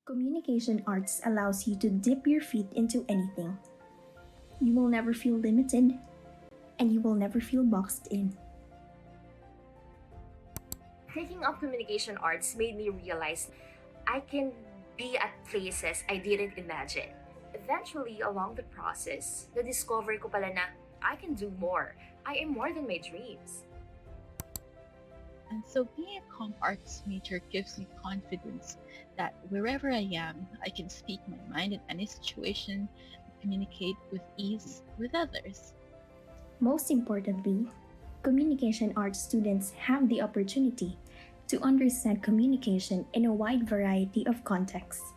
Communication arts allows you to dip your feet into anything. You will never feel limited, and you will never feel boxed in. Taking up communication arts made me realize I can be at places I didn't imagine. Eventually, along the process, na-discover ko pala na I can do more. I am more than my dreams. And so being a comm arts major gives me confidence that wherever I am, I can speak my mind in any situation and communicate with ease with others. Most importantly, communication arts students have the opportunity to understand communication in a wide variety of contexts.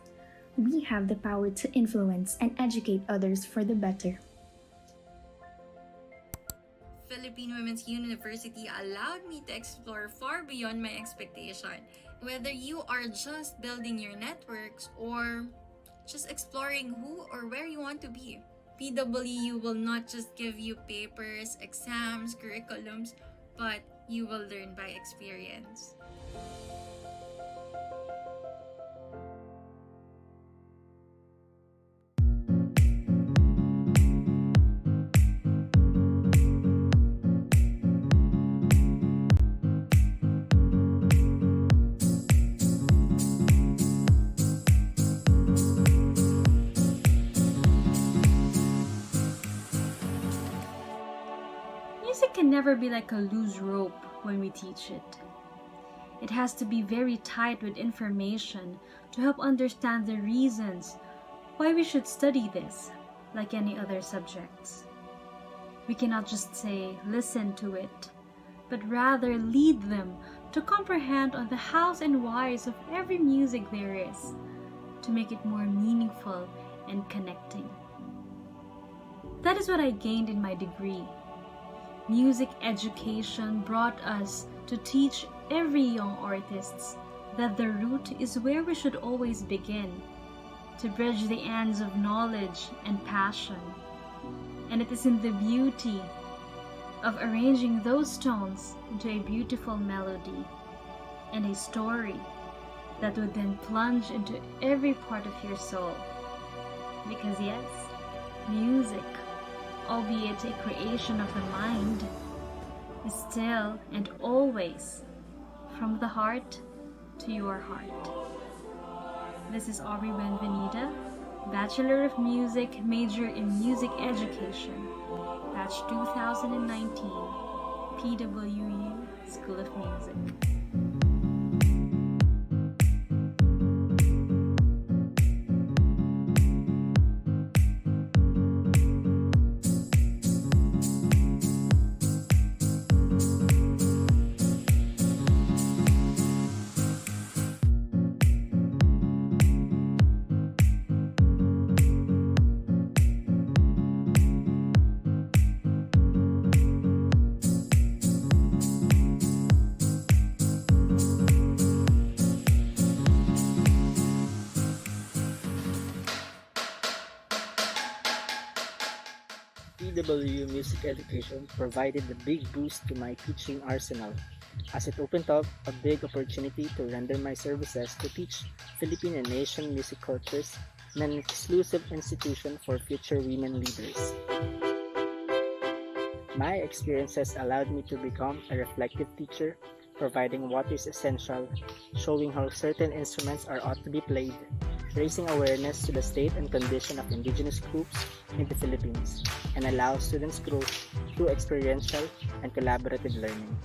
We have the power to influence and educate others for the better. Philippine Women's University allowed me to explore far beyond my expectation. Whether you are just building your networks or just exploring who or where you want to be, PWU will not just give you papers, exams, curriculums, but you will learn by experience. Music can never be like a loose rope when we teach it. It has to be very tight with information to help understand the reasons why we should study this, like any other subjects. We cannot just say, listen to it, but rather lead them to comprehend on the hows and whys of every music there is, to make it more meaningful and connecting. That is what I gained in my degree. Music education brought us to teach every young artists that the root is where we should always begin, to bridge the ends of knowledge and passion. And it is in the beauty of arranging those tones into a beautiful melody and a story that would then plunge into every part of your soul. Because yes, music, albeit a creation of the mind, is still and always from the heart to your heart. This is Aubrey Benvenida, Bachelor of Music, major in Music Education, batch 2019, PWU School of Music. PWU Music Education provided a big boost to my teaching arsenal, as it opened up a big opportunity to render my services to teach Philippine and Asian music cultures in an exclusive institution for future women leaders. My experiences allowed me to become a reflective teacher, providing what is essential, showing how certain instruments are ought to be played, raising awareness to the state and condition of indigenous groups in the Philippines, and allow students growth through experiential and collaborative learning.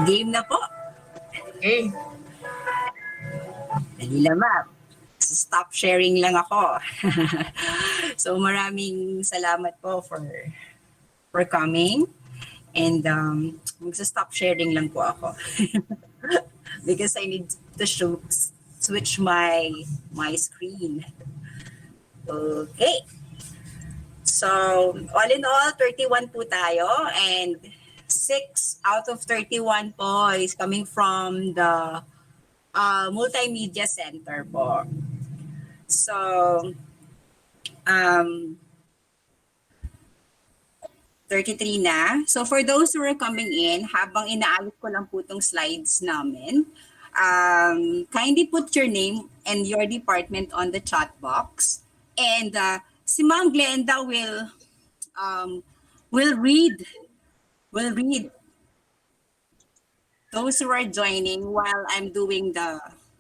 Game na po. Okay. Dali lang, ma'am. Stop sharing lang ako. So maraming salamat po for coming. And magsa-stop sharing lang po ako. Because I need to switch my screen. Okay. So, all in all, 31 po tayo. And 6 out of 31 po is coming from the Multimedia Center po. So, um, 33 na. So for those who are coming in, habang inaayos ko lang po itong slides namin, kindly put your name and your department on the chat box. And si Ma'am Glenda will read those who are joining while I'm doing the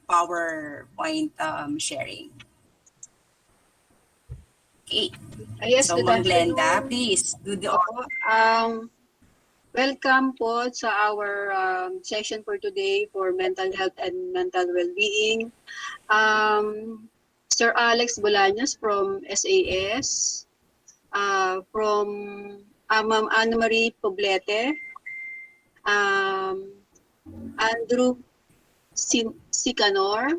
PowerPoint sharing. Okay. Yes, So good Ma'am Glenda, afternoon. please do the Welcome po sa our session for today for mental health and mental well-being. Sir Alex Bolaños from SAS, from Ma'am Anna Marie Poblete, Andrew Sicanor,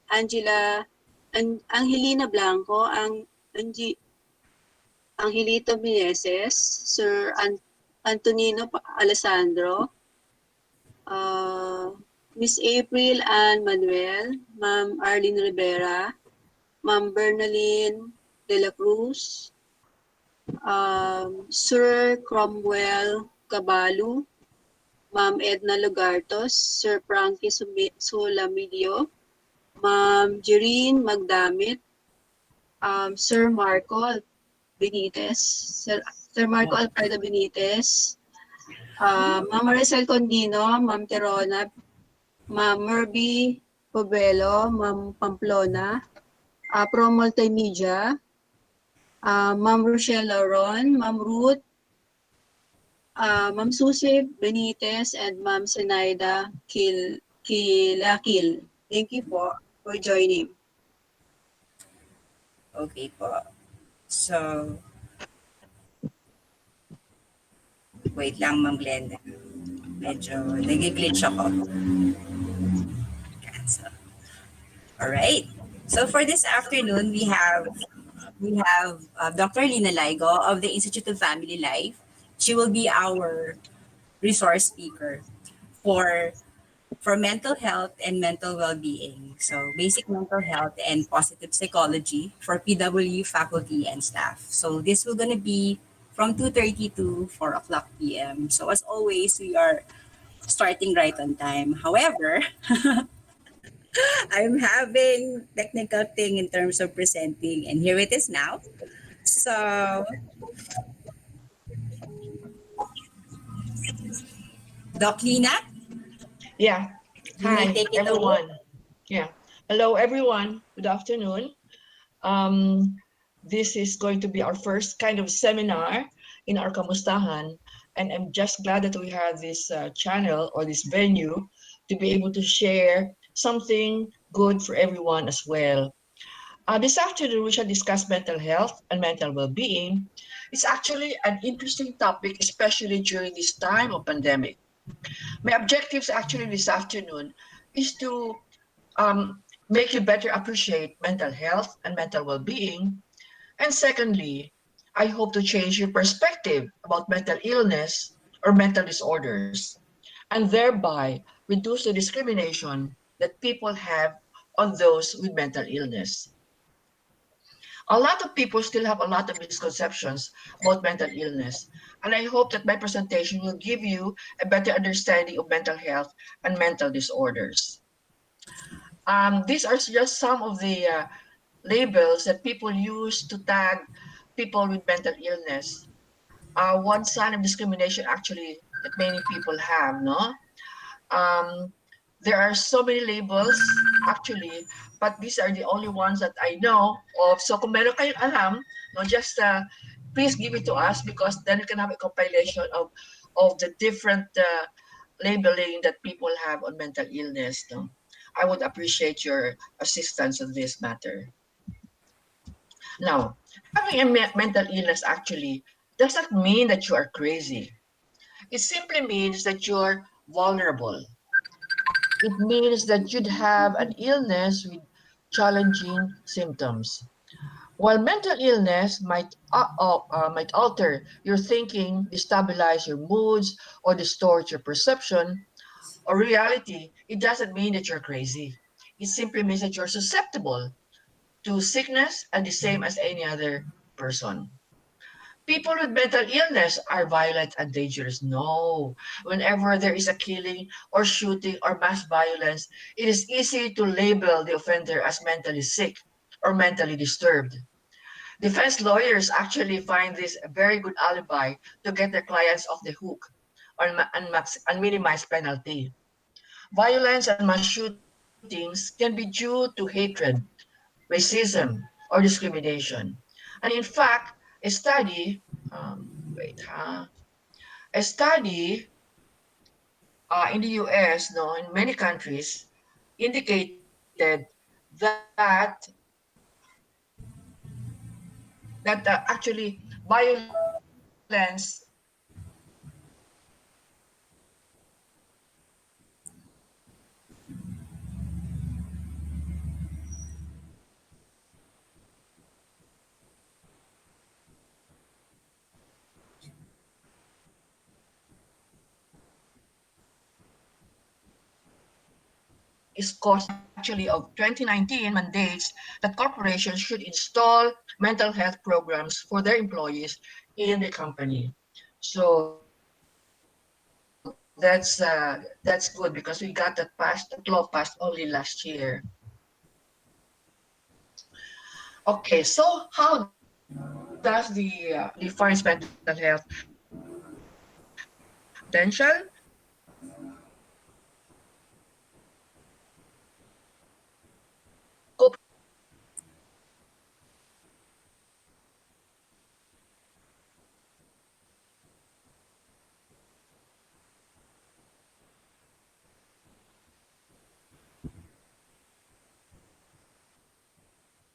Angelina Blanco, Angelito Mieses, Sir Antonino Alessandro, Miss April Ann Manuel, Ma'am Arlene Rivera, Ma'am Bernaline De La Cruz, Sir Cromwell Cabalu, Ma'am Edna Lugartos, Sir Frankie Solamidio, Ma'am Jereen Magdamit, Sir Marco Benitez, Sir Marco Alfredo Benitez, Ma'am Maricel Condino, Ma'am Terona, Ma'am Merby Pobelo, Ma'am Pamplona, Pro Multimedia, Ma'am Rochelle Laron, Ma'am Ruth, Ma'am Susie Benitez, and Ma'am Senaida Kilakil. Thank you po for joining. Okay po. So, wait lang, Ma'am Glenda. Medyo nag-glitch ako. Cancel. All right. So for this afternoon, we have Dr. Lina Laigo of the Institute of Family Life. She will be our resource speaker for mental health and mental well-being. So basic mental health and positive psychology for PWU faculty and staff. So this will gonna be from 2:30 to 4 o'clock p.m. So as always, we are starting right on time. However, I'm having technical thing in terms of presenting, and here it is now. So, Doc Lina, Yeah. you may Hi, take it away. everyone. Yeah. Hello, everyone. Good afternoon. This is going to be our first kind of seminar in our Kamustahan. And I'm just glad that we have this channel or this venue to be able to share something good for everyone as well. This afternoon, we shall discuss mental health and mental well-being. It's actually an interesting topic, especially during this time of pandemic. My objectives actually this afternoon is to make you better appreciate mental health and mental well-being. And secondly, I hope to change your perspective about mental illness or mental disorders, and thereby reduce the discrimination that people have on those with mental illness. A lot of people still have a lot of misconceptions about mental illness, and I hope that my presentation will give you a better understanding of mental health and mental disorders. These are just some of the labels that people use to tag people with mental illness. One sign of discrimination actually that many people have, no? There are so many labels actually, but these are the only ones that I know of. So kung meron kayong alam, no, just please give it to us, because then we can have a compilation of the different labeling that people have on mental illness, no, I would appreciate your assistance on this matter. Now, having a mental illness actually does not mean that you are crazy. It simply means that you're vulnerable. It means that you'd have an illness with challenging symptoms. While mental illness might alter your thinking, destabilize your moods, or distort your perception or reality, it doesn't mean that you're crazy. It simply means that you're susceptible to sickness and the same as any other person. People with mental illness are violent and dangerous. No. Whenever there is a killing or shooting or mass violence, it is easy to label the offender as mentally sick or mentally disturbed. Defense lawyers actually find this a very good alibi to get their clients off the hook and minimize penalty. Violence and mass shootings can be due to hatred, racism, or discrimination. And in fact, a study, wait, a study in the US, no, in many countries, indicated that actually violence is caused actually of 2019 mandates that corporations should install mental health programs for their employees in the company. So that's good because we got that law passed only last year. Okay, so how does the foreign mental health potential cope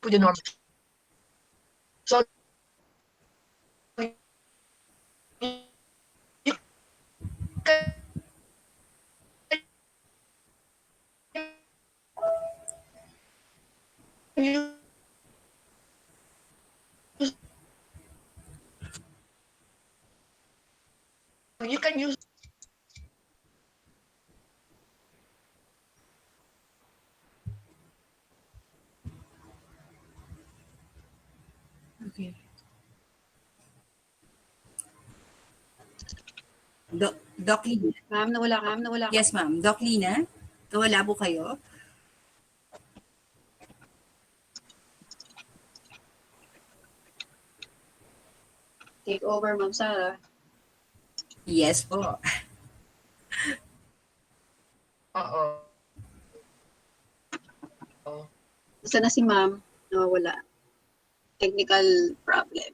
with the normal? So you can use Okay. Doc Lina. Ma'am, nawala ka. Yes, ma'am. Doc Lina, nawala po kayo? Take over, Ma'am Sarah. Yes po. uh Isa na si Ma'am, nawawala. Technical problem.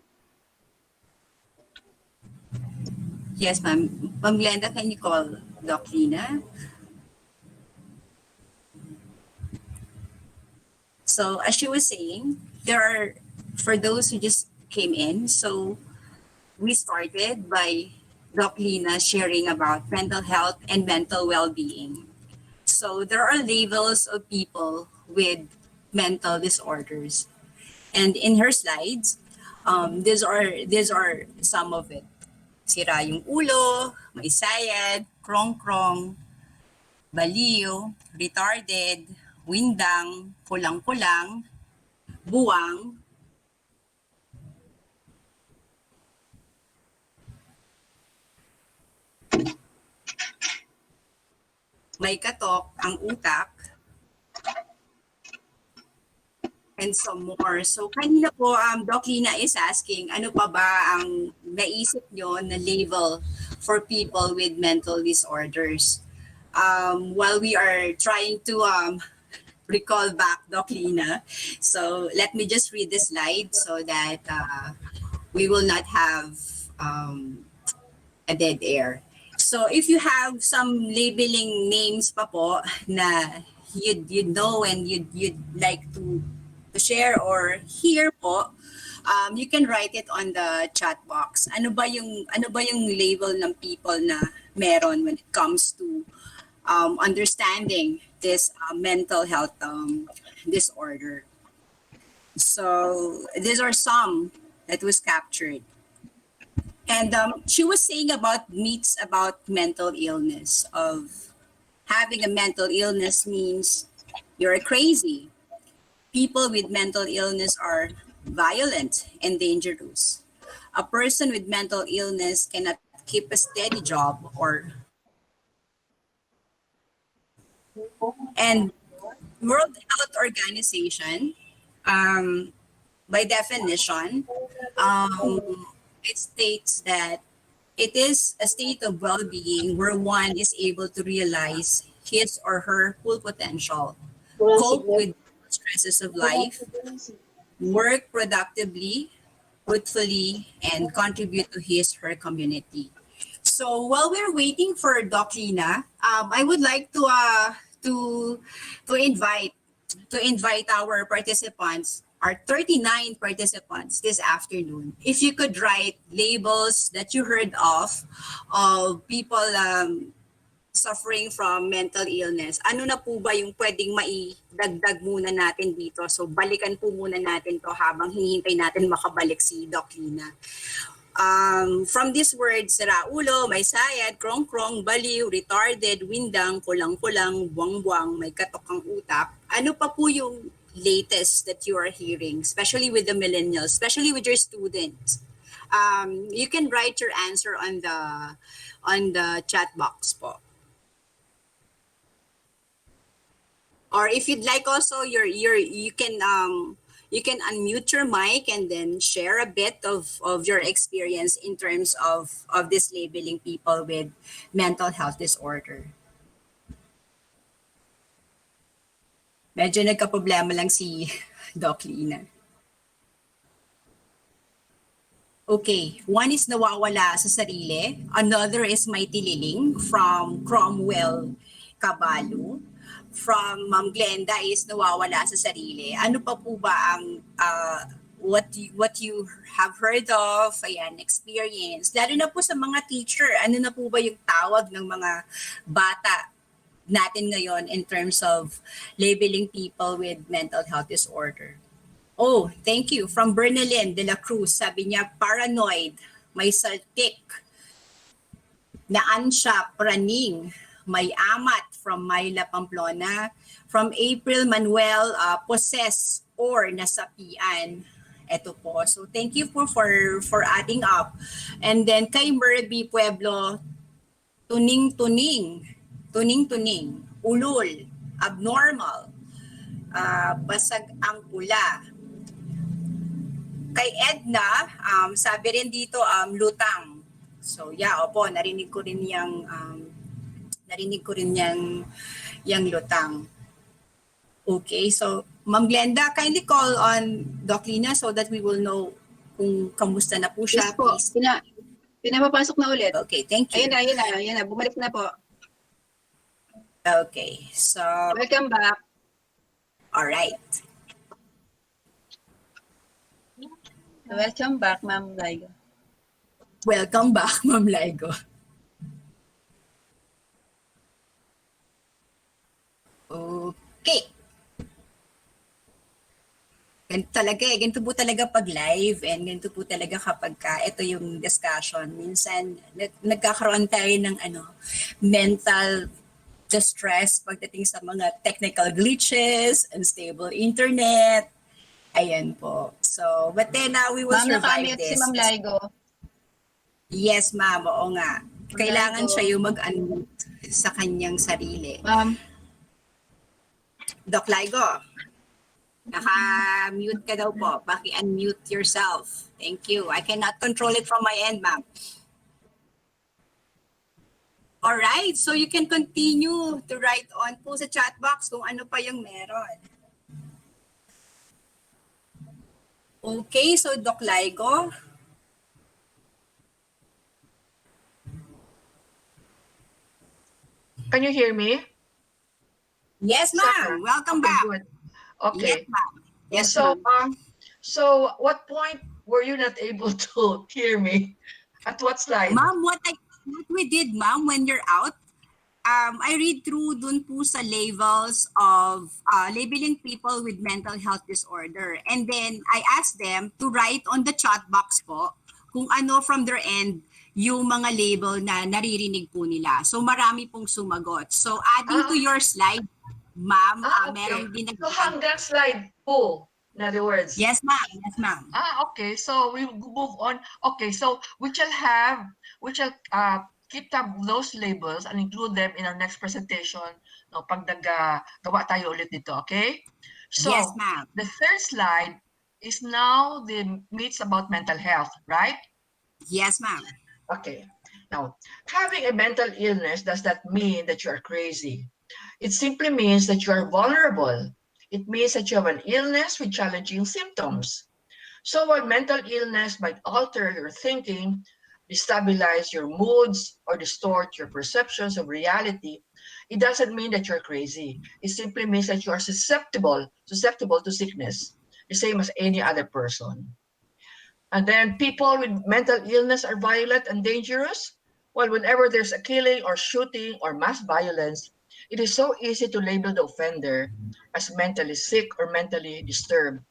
Yes, ma'am. Ma'am Glenda, can you call Doc Lina? So as she was saying, there are, for those who just came in, so we started by Doc Lina sharing about mental health and mental well-being. So there are levels of people with mental disorders. And in her slides, these are some of it. Sira yung ulo, may sayad, krong-krong, baliw, retarded, windang, kulang-kulang, buwang, may katok ang utak, and some more. So kanina po, Doc Lina is asking, ano pa ba ang naisip nyo na label for people with mental disorders? While we are trying to recall back Doc Lina, so let me just read the slide so that we will not have a dead air. So if you have some labeling names pa po na you'd know and you'd like to share or hear po, you can write it on the chat box. Ano ba yung label ng people na meron when it comes to understanding this mental health disorder? So these are some that was captured. And she was saying about myths about mental illness. Of having a mental illness means you're crazy. People with mental illness are violent and dangerous. A person with mental illness cannot keep a steady job or and World Health Organization, by definition, it states that it is a state of well-being where one is able to realize his or her full potential, cope with stresses of life, work productively, fruitfully, and contribute to his her community. So while we're waiting for Doc Lina, I would like to to invite our participants, our 39 participants this afternoon. If you could write labels that you heard of people suffering from mental illness, ano na po ba yung pwedeng maidagdag muna natin dito? So balikan po muna natin to habang hinihintay natin makabalik si Doc Lina. From these words, raulo, may sayad, krong-krong, baliw, retarded, windang, kulang-kulang, buwang-buwang, may katok ang utak. Ano pa po yung latest that you are hearing, especially with the millennials, especially with your students? You can write your answer on the chat box po. Or if you'd like also, you can unmute your mic and then share a bit of your experience in terms of this labeling people with mental health disorder. Medyo nagka-problema lang si Doc Lina. Okay, one is nawawala sa sarili. Another is may tililing from Cromwell Caballo. From Ma'am Glenda is nawawala sa sarili. Ano pa po ba ang what you have heard of, ayan, experience? Lalo na po sa mga teacher, ano na po ba yung tawag ng mga bata natin ngayon in terms of labeling people with mental health disorder? Oh, thank you. From Bernalyn de la Cruz, sabi niya, paranoid, may saltik, naansya, praning, may amat from Myla Pamplona. From April Manuel, possess or nasapian. Ito po. So thank you po for adding up. And then kay Merby Pueblo, tuning-tuning, ulol, abnormal, basag ang pula. Kay Edna, sabi rin dito, lutang. So yeah, opo, narinig ko rin yung lutang. Okay, so Ma'am Glenda, kindly call on Doc Lina so that we will know kung kamusta na po siya. Yes po, please. pinapapasok na ulit. Okay, thank you. Ayun na, bumalik na po. Okay, so... Welcome back. All right. Welcome back, Ma'am Laigo. Welcome back, Ma'am Laigo. Okay. Ganito po talaga pag live and ganito po talaga kapag ito yung discussion. Minsan, nagkakaroon tayo ng mental distress pagdating sa mga technical glitches, unstable internet. Ayan po. So, but then we will survive this. Si Ma'am Laigo. Yes, ma'am. Oo nga. Kailangan siya yung mag-unmute sa kanyang sarili. Ma'am. Doc Laigo, naka-mute ka daw po. Paki-unmute yourself. Thank you. I cannot control it from my end, ma'am. Alright, so you can continue to write on po sa chat box kung ano pa yung meron. Okay, so Doc Laigo. Can you hear me? Yes, Sarah? ma'am. Welcome Okay, back. good. Yes, Okay. ma'am. Okay, Yes, so ma'am. what point were you not able to hear me? At what slide? Ma'am, what we did, ma'am, when you're out, I read through dun po sa labels of labeling people with mental health disorder. And then I asked them to write on the chat box po kung ano from their end yung mga label na naririnig po nila. So marami pong sumagot. So adding to Ah, your slide, ma'am, okay. merong So dinagdag. hanggang slide 2, in other words. Yes, ma'am. Yes, ma'am. Okay. So we will move on. Okay. So we shall keep tab of those labels and include them in our next presentation. No, pag gawa tayo ulit dito. Okay. Yes, So ma'am. the third slide is now the myths about mental health, right? Yes, ma'am. Okay. Now, having a mental illness does not mean that you are crazy. It simply means that you are vulnerable. It means that you have an illness with challenging symptoms. So while mental illness might alter your thinking, destabilize your moods, or distort your perceptions of reality, it doesn't mean that you're crazy. It simply means that you are susceptible to sickness, the same as any other person. And then people with mental illness are violent and dangerous. Well, whenever there's a killing or shooting or mass violence, it is so easy to label the offender as mentally sick or mentally disturbed.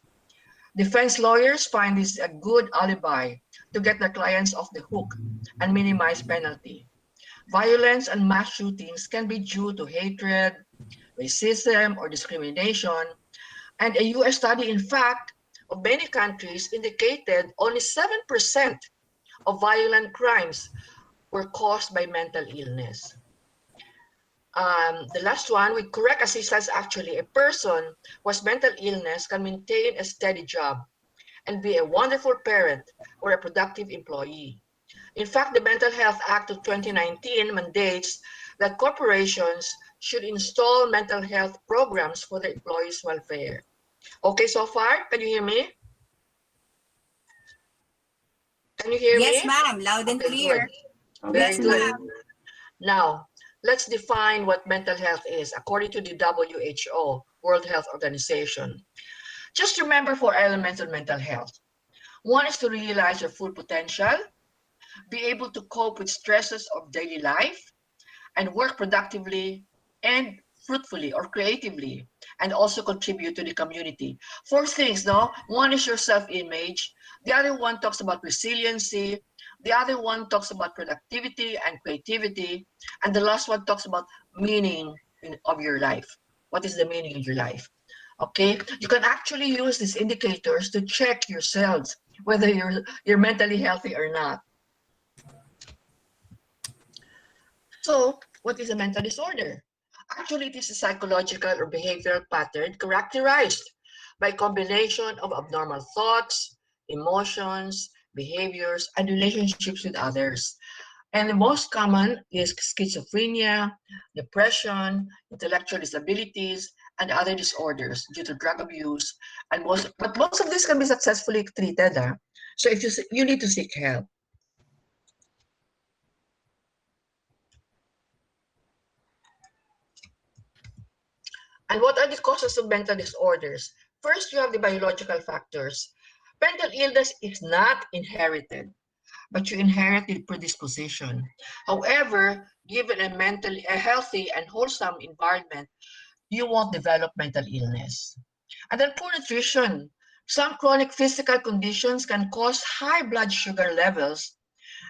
Defense lawyers find this a good alibi to get their clients off the hook and minimize penalty. Violence and mass shootings can be due to hatred, racism, or discrimination. And a US study, in fact, of many countries indicated only 7% of violent crimes were caused by mental illness. The last one, with correct assistance, actually, a person who has mental illness can maintain a steady job and be a wonderful parent or a productive employee. In fact, the Mental Health Act of 2019 mandates that corporations should install mental health programs for their employees' welfare. Okay, so far, can you hear me? Can you hear Yes, me? ma'am. Loud and Okay, good. clear. Very Yes, Yes, good. ma'am. ma'am. Now, let's define what mental health is according to the WHO, World Health Organization. Just remember 4 elements of mental health. One is to realize your full potential, be able to cope with stresses of daily life, and work productively and fruitfully or creatively, and also contribute to the community. 4 things, no? One is your self-image. The other one talks about resiliency. The other one talks about productivity and creativity. And the last one talks about meaning of your life. What is the meaning of your life? Okay, you can actually use these indicators to check yourselves whether you're mentally healthy or not. So, what is a mental disorder? Actually, it is a psychological or behavioral pattern characterized by a combination of abnormal thoughts, emotions, behaviors, and relationships with others. And the most common is schizophrenia, depression, intellectual disabilities, and other disorders due to drug abuse. But most of this can be successfully treated. So if you need to seek help. And what are the causes of mental disorders? First, you have the biological factors. Mental illness is not inherited, but you inherit the predisposition. However, given a healthy and wholesome environment, you won't develop mental illness. And then poor nutrition. Some chronic physical conditions can cause high blood sugar levels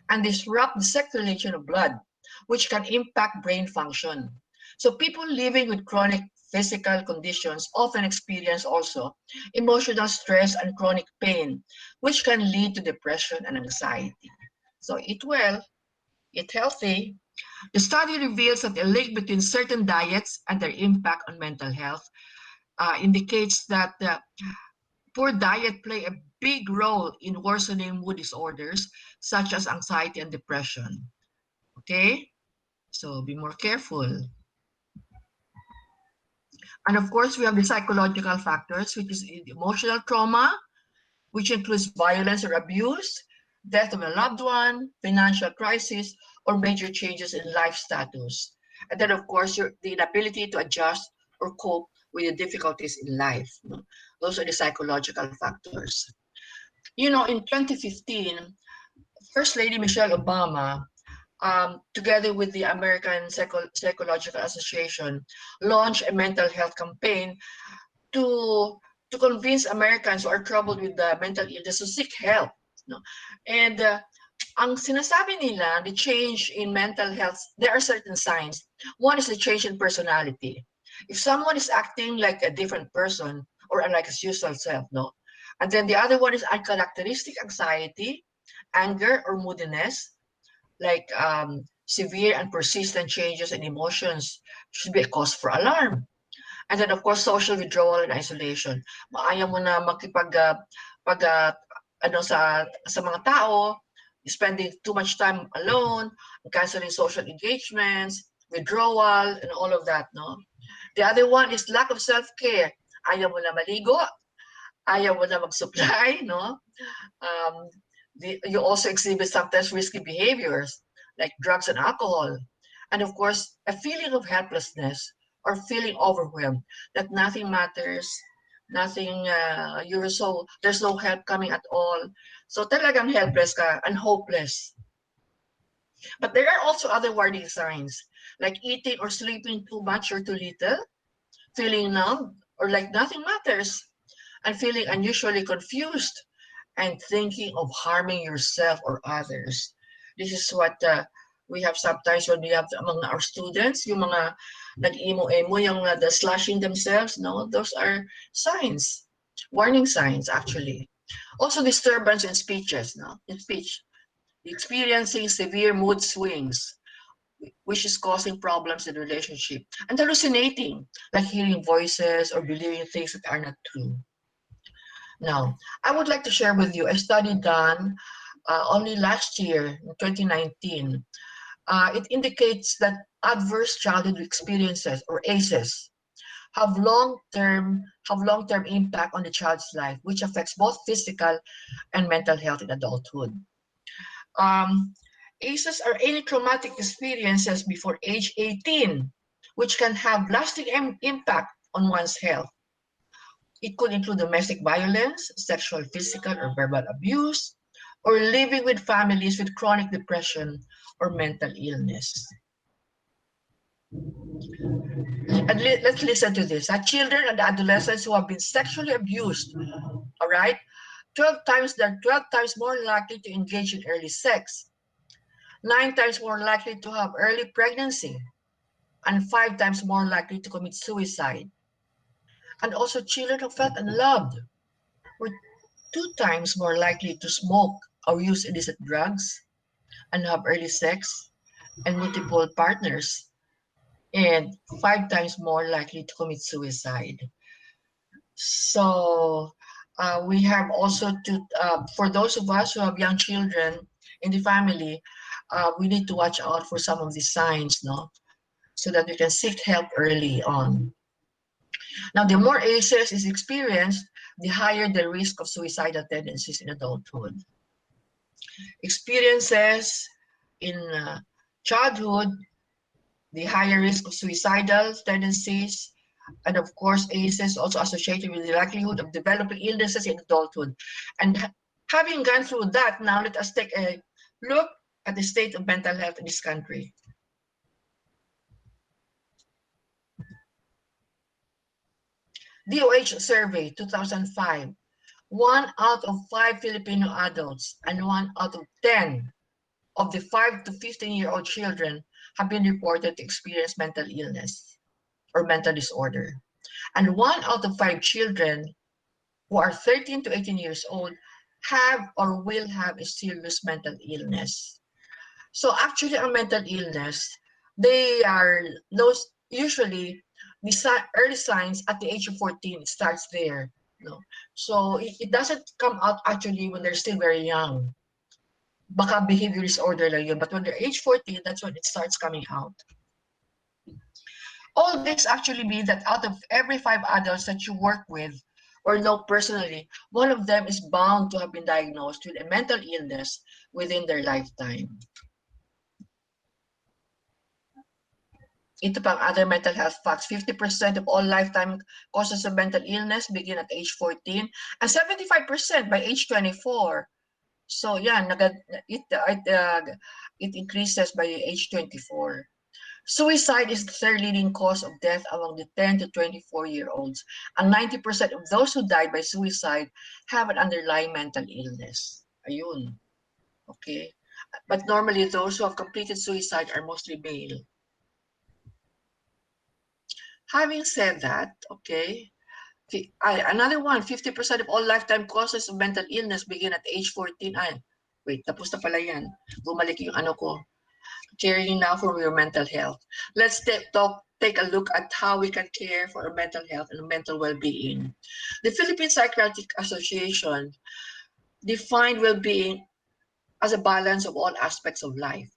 and disrupt the circulation of blood, which can impact brain function. So people living with chronic physical conditions often experience also emotional stress and chronic pain, which can lead to depression and anxiety. So eat well, eat healthy. The study reveals that a link between certain diets and their impact on mental health indicates that poor diet play a big role in worsening mood disorders such as anxiety and depression. Okay, so be more careful. And of course, we have the psychological factors, which is emotional trauma, which includes violence or abuse, death of a loved one, financial crisis, or major changes in life status. And then, of course, the inability to adjust or cope with the difficulties in life. Those are the psychological factors. In 2015, First Lady Michelle Obama, together with the American Psychological Association, launched a mental health campaign to convince Americans who are troubled with the mental illness to seek help. No? And ang sinasabi nila, the change in mental health, there are certain signs. One is the change in personality. If someone is acting like a different person or unlike his usual self, no? And then the other one is uncharacteristic anxiety, anger, or moodiness, like severe and persistent changes in emotions should be a cause for alarm. And then, of course, social withdrawal and isolation. Maayaw mo na pag, sa mga tao, spending too much time alone, canceling social engagements, withdrawal, and all of that, no? The other one is lack of self-care. Ayaw mo na maligo, ayaw mo na mag-supply, no? Um, you also exhibit sometimes risky behaviors like drugs and alcohol. And of course, a feeling of helplessness or feeling overwhelmed that nothing matters, nothing, there's no help coming at all. So talagang helpless ka and hopeless. But there are also other warning signs like eating or sleeping too much or too little, feeling numb or like nothing matters, and feeling unusually confused and thinking of harming yourself or others. This is what we have sometimes when we have among our students, yung mga nag-emo-emo, yung the slashing themselves, no? Those are signs, warning signs actually. Also disturbance in speeches, no? In speech, experiencing severe mood swings, which is causing problems in relationship, and hallucinating, like hearing voices or believing things that are not true. Now, I would like to share with you a study done only last year, in 2019. It indicates that adverse childhood experiences, or ACEs, have long-term impact on the child's life, which affects both physical and mental health in adulthood. ACEs are any traumatic experiences before age 18, which can have lasting impact on one's health. It could include domestic violence, sexual, physical, or verbal abuse, or living with families with chronic depression or mental illness. And let's listen to this. Children and adolescents who have been sexually abused, all right, 12 times more likely to engage in early sex, 9 times more likely to have early pregnancy, and 5 times more likely to commit suicide. And also children who felt unloved were 2 times more likely to smoke or use illicit drugs and have early sex and multiple partners, and 5 times more likely to commit suicide. So we have also to, for those of us who have young children in the family, we need to watch out for some of these signs, no? So that we can seek help early on. Now, the more ACEs is experienced, the higher the risk of suicidal tendencies in adulthood. Experiences in childhood, the higher risk of suicidal tendencies, and of course, ACEs also associated with the likelihood of developing illnesses in adulthood. And having gone through that, now let us take a look at the state of mental health in this country. DOH survey 2005, 1 out of 5 Filipino adults and 1 out of 10 of the 5 to 15-year-old children have been reported to experience mental illness or mental disorder. And 1 out of 5 children who are 13 to 18 years old have or will have a serious mental illness. So actually, our mental illness, they are those usually the early signs at the age of 14. It starts there. No? So it doesn't come out actually when they're still very young. Baka behavior disorder lang yun, but when they're age 14, that's when it starts coming out. All this actually means that out of every 5 adults that you work with or know personally, one of them is bound to have been diagnosed with a mental illness within their lifetime. Ito pang other mental health facts. 50% of all lifetime causes of mental illness begin at age 14 and 75% by age 24. So yeah, it increases by age 24. Suicide is the third leading cause of death among the 10 to 24-year-olds, and 90% of those who died by suicide have an underlying mental illness. Ayun. Okay. But normally those who have completed suicide are mostly male. Having said that, okay, another one, 50% of all lifetime causes of mental illness begin at age 14. Ay, wait, tapos na pala yan. Bumalik yung ano ko. Caring now for your mental health. Let's take a look at how we can care for our mental health and mental well-being. The Philippine Psychiatric Association defined well-being as a balance of all aspects of life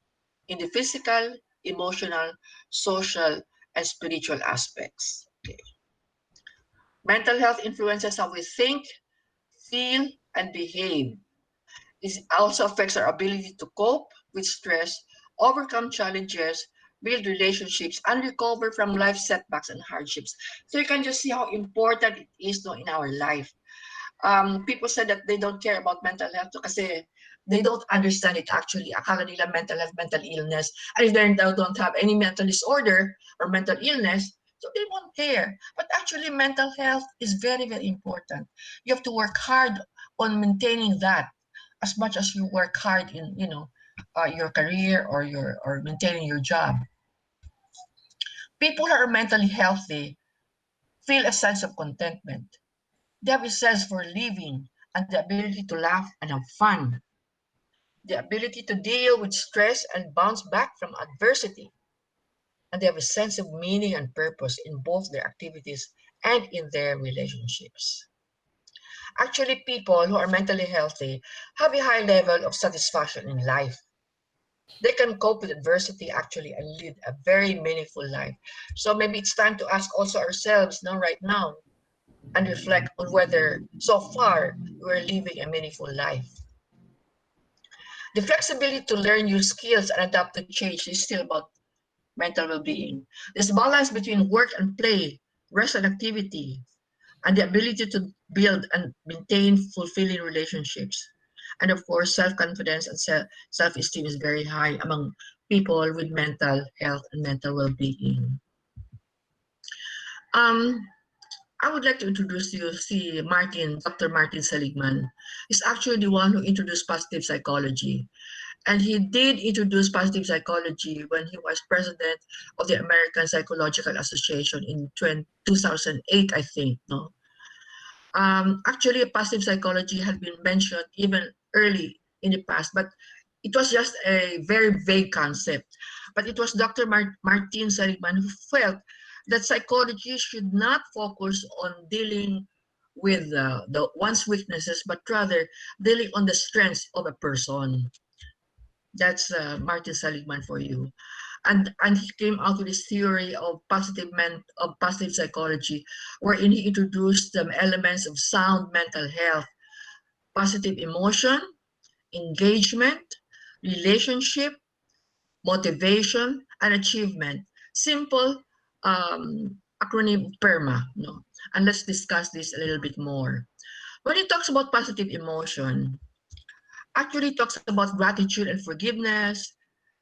in the physical, emotional, social, and spiritual aspects. Okay. Mental health influences how we think, feel, and behave. This also affects our ability to cope with stress, overcome challenges, build relationships, and recover from life setbacks and hardships. So you can just see how important it is in our life. People said that they don't care about mental health kasi they don't understand it actually. Akala nila mental health, mental illness. And if they don't have any mental disorder or mental illness, so they won't care. But actually, mental health is very, very important. You have to work hard on maintaining that as much as you work hard in, your career or maintaining your job. People who are mentally healthy feel a sense of contentment. They have a sense for living and the ability to laugh and have fun. The ability to deal with stress and bounce back from adversity. And they have a sense of meaning and purpose in both their activities and in their relationships. Actually, people who are mentally healthy have a high level of satisfaction in life. They can cope with adversity actually and lead a very meaningful life. So maybe it's time to ask also ourselves right now and reflect on whether so far we're living a meaningful life. The flexibility to learn new skills and adapt to change is still about mental well-being. This balance between work and play, rest and activity, and the ability to build and maintain fulfilling relationships. And of course, self-confidence and self-esteem is very high among people with mental health and mental well-being. I would like to introduce you to Dr. Martin Seligman. He's actually the one who introduced positive psychology. And he did introduce positive psychology when he was president of the American Psychological Association in 2008, I think. No, actually, positive psychology had been mentioned even early in the past, but it was just a very vague concept. But it was Dr. Martin Seligman who felt that psychology should not focus on dealing with the one's weaknesses, but rather dealing on the strengths of a person. That's Martin Seligman for you. And he came out with this theory of positive psychology, wherein he introduced the elements of sound mental health, positive emotion, engagement, relationship, motivation, and achievement. Simple acronym PERMA. No? And let's discuss this a little bit more. When he talks about positive emotion, actually talks about gratitude and forgiveness,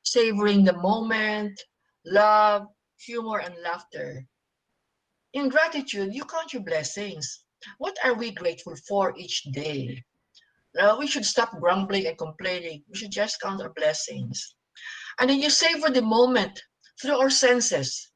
savoring the moment, love, humor, and laughter. In gratitude, you count your blessings. What are we grateful for each day? We should stop grumbling and complaining. We should just count our blessings. And then you savor the moment through our senses,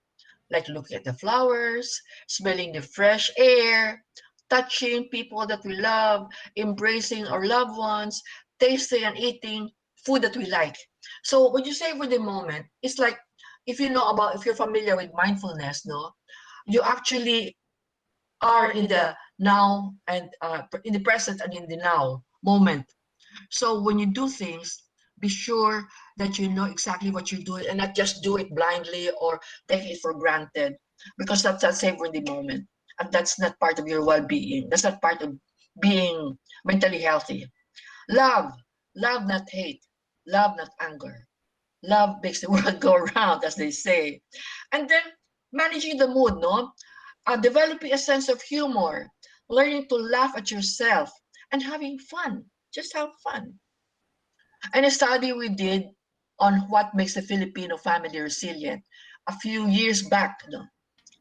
like looking at the flowers, smelling the fresh air, touching people that we love, embracing our loved ones, tasting and eating food that we like. So when you savor the moment, it's like if you're familiar with mindfulness, you actually are in the now and in the present and in the now moment. So when you do things, be sure that you know exactly what you're doing and not just do it blindly or take it for granted, because that's not savoring the moment. And that's not part of your well-being. That's not part of being mentally healthy. Love, love not hate, love not anger, Love makes the world go round, as they say. And then managing the mood, no? Developing a sense of humor, learning to laugh at yourself, and having fun. Just have fun. And a study we did on what makes a Filipino family resilient a few years back, no?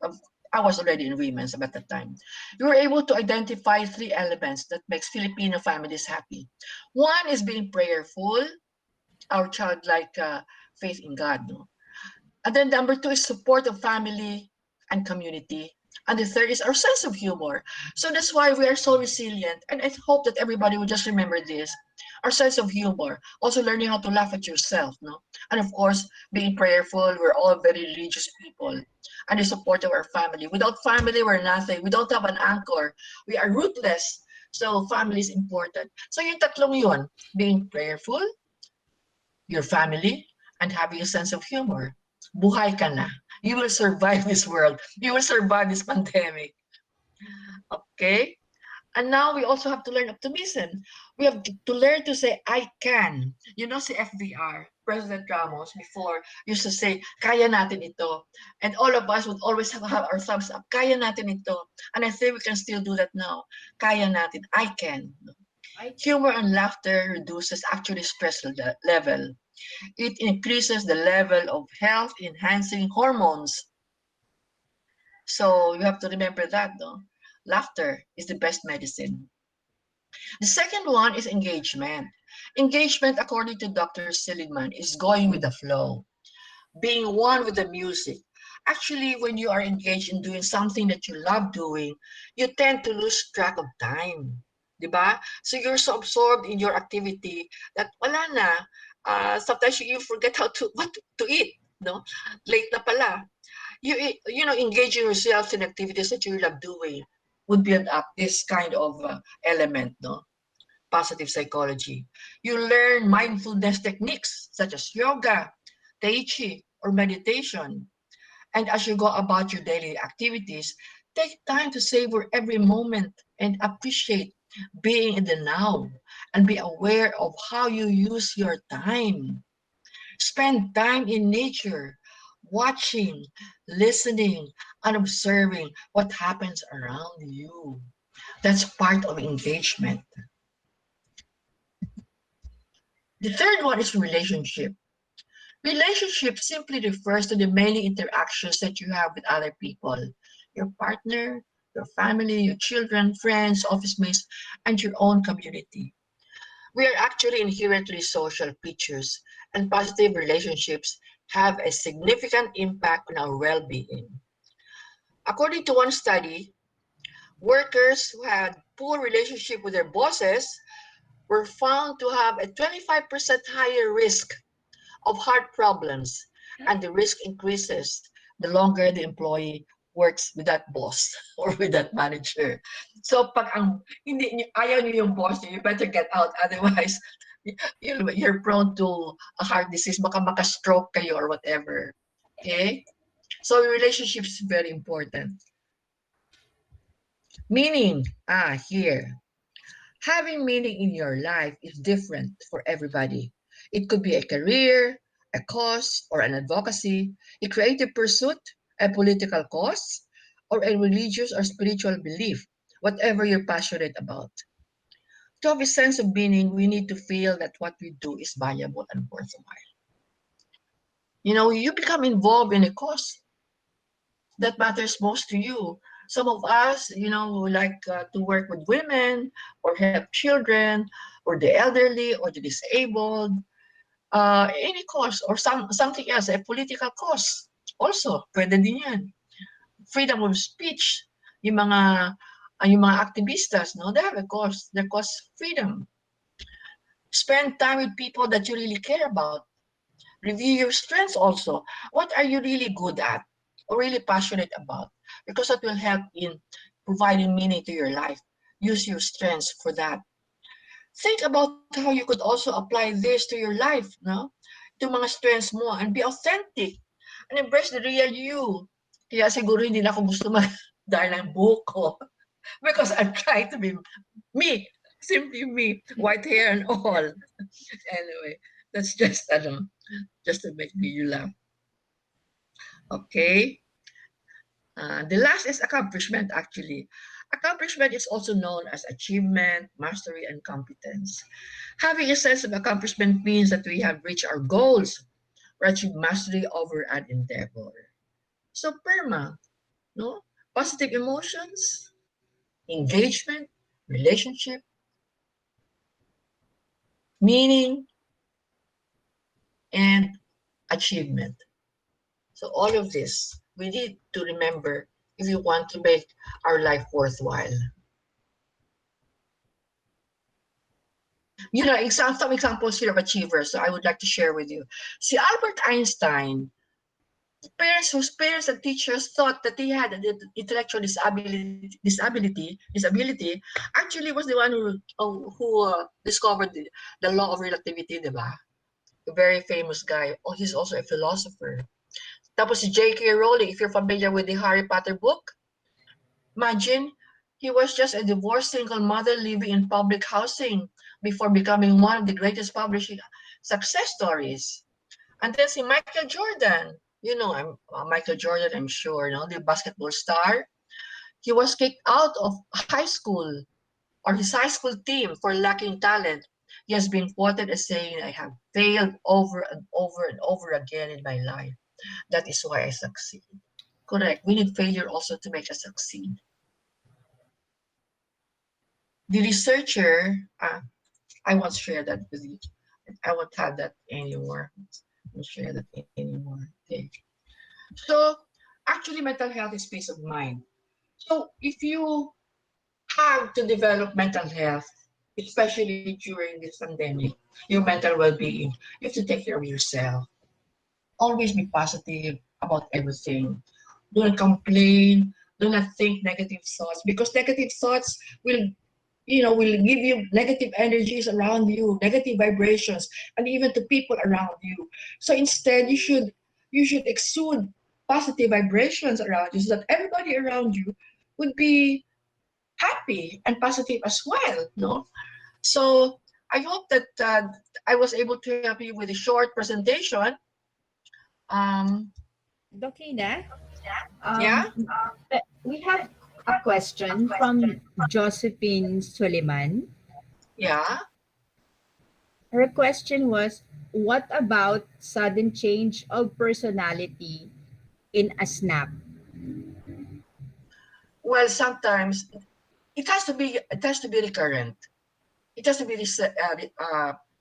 of- I was already in women's at the time. We were able to identify three elements that makes Filipino families happy. One is being prayerful, our childlike faith in God. No? And then number two is support of family and community. And the third is our sense of humor. So that's why we are so resilient. And I hope that everybody will just remember this. Our sense of humor. Also learning how to laugh at yourself. No? And of course, being prayerful. We're all very religious people. And the support of our family. Without family, we're nothing. We don't have an anchor. We are rootless. So family is important. So yung tatlong yun, being prayerful, your family, and having a sense of humor. Buhay ka na. You will survive this world. You will survive this pandemic. Okay? And now we also have to learn optimism. We have to learn to say, I can. You know, si FDR, President Ramos, before used to say, kaya natin ito. And all of us would always have our thumbs up. Kaya natin ito. And I think we can still do that now. Kaya natin. I can. Humor and laughter reduces actually stress level. It increases the level of health-enhancing hormones. So you have to remember that, no? Laughter is the best medicine. The second one is engagement. Engagement, according to Dr. Seligman, is going with the flow, being one with the music. Actually, when you are engaged in doing something that you love doing, you tend to lose track of time. Diba? So you're so absorbed in your activity that wala na. Sometimes you forget how to what to eat. No, late na pala. You know, engaging yourself in activities that you love doing would build up this kind of element. No, positive psychology. You learn mindfulness techniques such as yoga, tai chi, or meditation. And as you go about your daily activities, take time to savor every moment and appreciate being in the now and be aware of how you use your time. Spend time in nature, watching, listening, and observing what happens around you. That's part of engagement. The third one is relationship. Relationship simply refers to the many interactions that you have with other people, your partner, your family, your children, friends, office mates, and your own community. We are actually inherently social creatures, and positive relationships have a significant impact on our well-being. According to one study, workers who had poor relationship with their bosses were found to have a 25% higher risk of heart problems, and the risk increases the longer the employee works with that boss or with that manager. So pag ang ayaw niyo yung boss niyo, you better get out, otherwise you're prone to a heart disease, baka maka-stroke kayo or whatever. Okay? So relationships is very important. Meaning, here. Having meaning in your life is different for everybody. It could be a career, a cause, or an advocacy, a creative pursuit, a political cause, or a religious or spiritual belief, whatever you're passionate about. To have a sense of meaning, we need to feel that what we do is valuable and worthwhile. You know, you become involved in a cause that matters most to you. Some of us, you know, like to work with women or help children or the elderly or the disabled, any cause or something else, a political cause. Also, pwede din yan. Freedom of speech, yung mga activistas, no, they have a cause. Their cause freedom. Spend time with people that you really care about. Review your strengths also. What are you really good at or really passionate about? Because that will help in providing meaning to your life. Use your strengths for that. Think about how you could also apply this to your life, no? To mga strengths mo, and be authentic and embrace the real you. Kaya siguro hindi na ako gusto mag-dahil ng buhok ko because I'm trying to be me, simply me, white hair and all. Anyway, That's just, just to make you laugh. Okay. The last is accomplishment, actually. Accomplishment is also known as achievement, mastery, and competence. Having a sense of accomplishment means that we have reached our goals or achieved mastery over an endeavor. So, PERMA, no? Positive emotions, engagement, relationship, meaning, and achievement. So, all of this we need to remember if you want to make our life worthwhile. Some examples here of achievers that I would like to share with you. See, Albert Einstein, whose parents and teachers thought that he had an intellectual disability, actually was the one who discovered the law of relativity, diba? A very famous guy. Oh, he's also a philosopher. Tapos si J.K. Rowling, if you're familiar with the Harry Potter book, imagine, he was just a divorced single mother living in public housing before becoming one of the greatest publishing success stories. And then si Michael Jordan, Michael Jordan, I'm sure, the basketball star. He was kicked out of high school or his high school team for lacking talent. He has been quoted as saying, I have failed over and over and over again in my life. That is why I succeed. Correct. We need failure also to make us succeed. The researcher, I won't share that with you. I won't have that anymore. I won't share that anymore. Okay. So actually mental health is peace of mind. So if you have to develop mental health, especially during this pandemic, your mental well-being, you have to take care of yourself. Always be positive about everything. Do not complain. Do not think negative thoughts, because negative thoughts will give you negative energies around you, negative vibrations, and even to people around you. So instead, you should exude positive vibrations around you so that everybody around you would be happy and positive as well. No, so I hope that I was able to help you with a short presentation. Um, Doc Lina, yeah, we have a question from Josephine Suleiman. yeah. Her question was, what about sudden change of personality in a snap? Well, sometimes it has to be recurrent. It has to be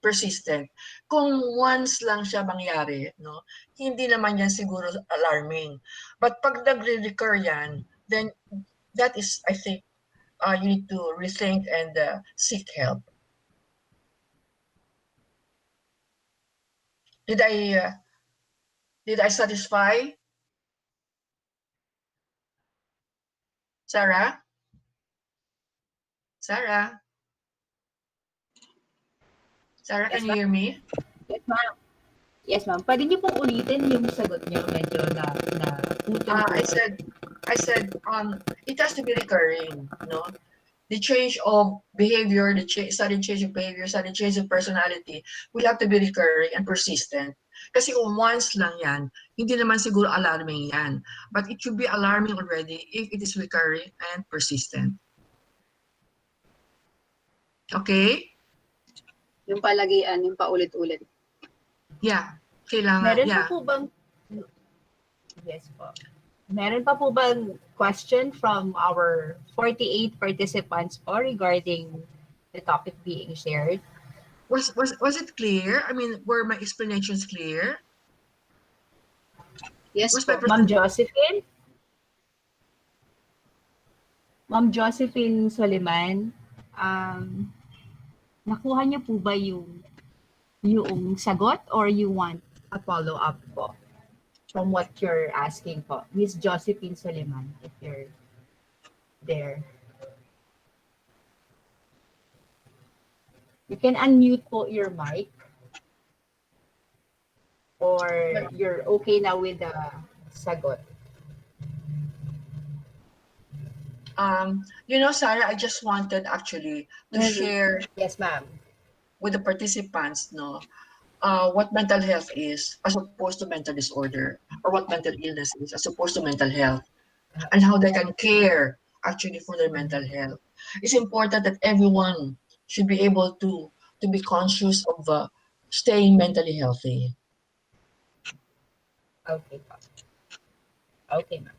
persistent. Kung once lang siya mangyari, no, hindi naman yan siguro alarming. But pag nagre-recur yan, then that is, I think, you need to rethink and seek help. Did I satisfy Sarah? Sarah? Sarah, Yes, can you ma'am. hear me? Yes, ma'am. Yes, ma'am. Pwede niyo pong ulitin yung sagot niyo, medyo na I putol-putol. said, it has to be recurring, no? The change of behavior, sudden change of behavior, sudden change of personality will have to be recurring and persistent. Kasi kung once lang yan, hindi naman siguro alarming yan. But it should be alarming already if it is recurring and persistent. Okay? Yung palagian, yung paulit-ulit. Yeah. Kailangan, Meron pa yeah. po bang Yes po. Meron pa po bang question from our 48 participants po regarding the topic being shared? Was it clear? I mean, were my explanations clear? Yes Was po. my Ma'am Josephine? Ma'am Josephine Soliman, nakuha niyo po ba yung sagot or you want a follow-up po from what you're asking po? Miss Josephine Soliman, if you're there. You can unmute po your mic or you're okay now with the sagot. Sarah, I just wanted actually to share Yes, ma'am. with the participants, no, what mental health is as opposed to mental disorder, or what mental illness is as opposed to mental health, and how they can care actually for their mental health. It's important that everyone should be able to be conscious of staying mentally healthy. Okay po. Okay, ma'am.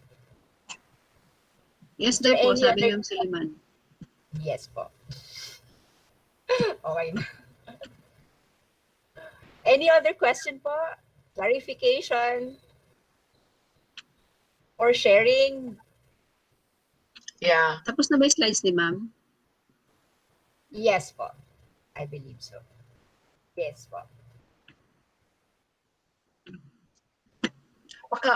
Yes Is there daw po, any sabi other? ni Ma'am Suliman. Yes po. Okay, ma'am. Any other question po? Clarification or sharing? Yeah. Tapos na ba yung slides ni Ma'am? Yes po. I believe so. Yes po.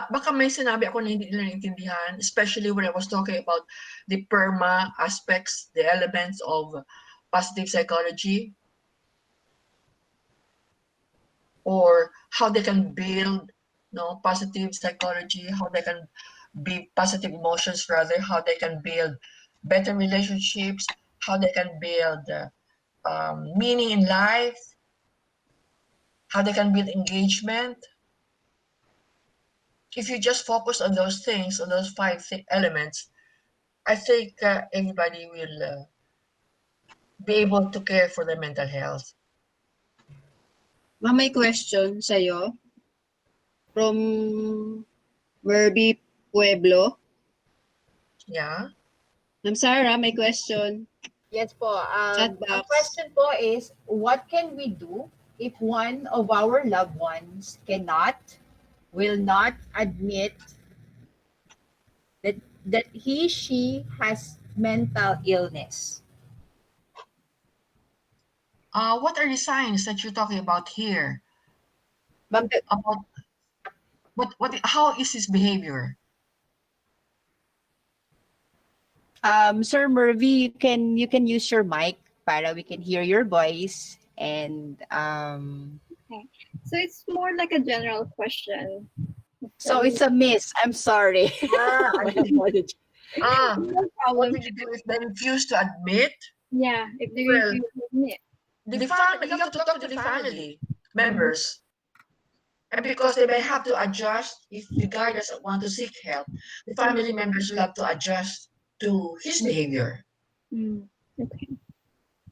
Baka may sinabi ako na hindi nila naintindihan, especially when I was talking about the PERMA aspects, the elements of positive psychology, or how they can build positive psychology, how they can be positive emotions, rather, how they can build better relationships, how they can build meaning in life, how they can build engagement. If you just focus on those things, on those five elements, I think everybody will be able to care for their mental health. Ma'am, may question sa'yo. From Verbi Pueblo. Yeah. Ma'am Sarah, may question. Yes po. Chat Ang box. question po is, what can we do if one of our loved ones will not admit that she has mental illness? What are the signs that you're talking about here? Ma'am, About how is his behavior? Sir Murphy, you can use your mic para we can hear your voice, and So it's more like a general question. so it's a miss. I'm sorry. I My see. apologies. Ah, No what problem. will you do if they refuse to admit? Yeah, if they Well, refuse to admit. the family, you have to talk to the family members. And because they may have to adjust, if the guy doesn't want to seek help, the family members will have to adjust to his behavior. Okay.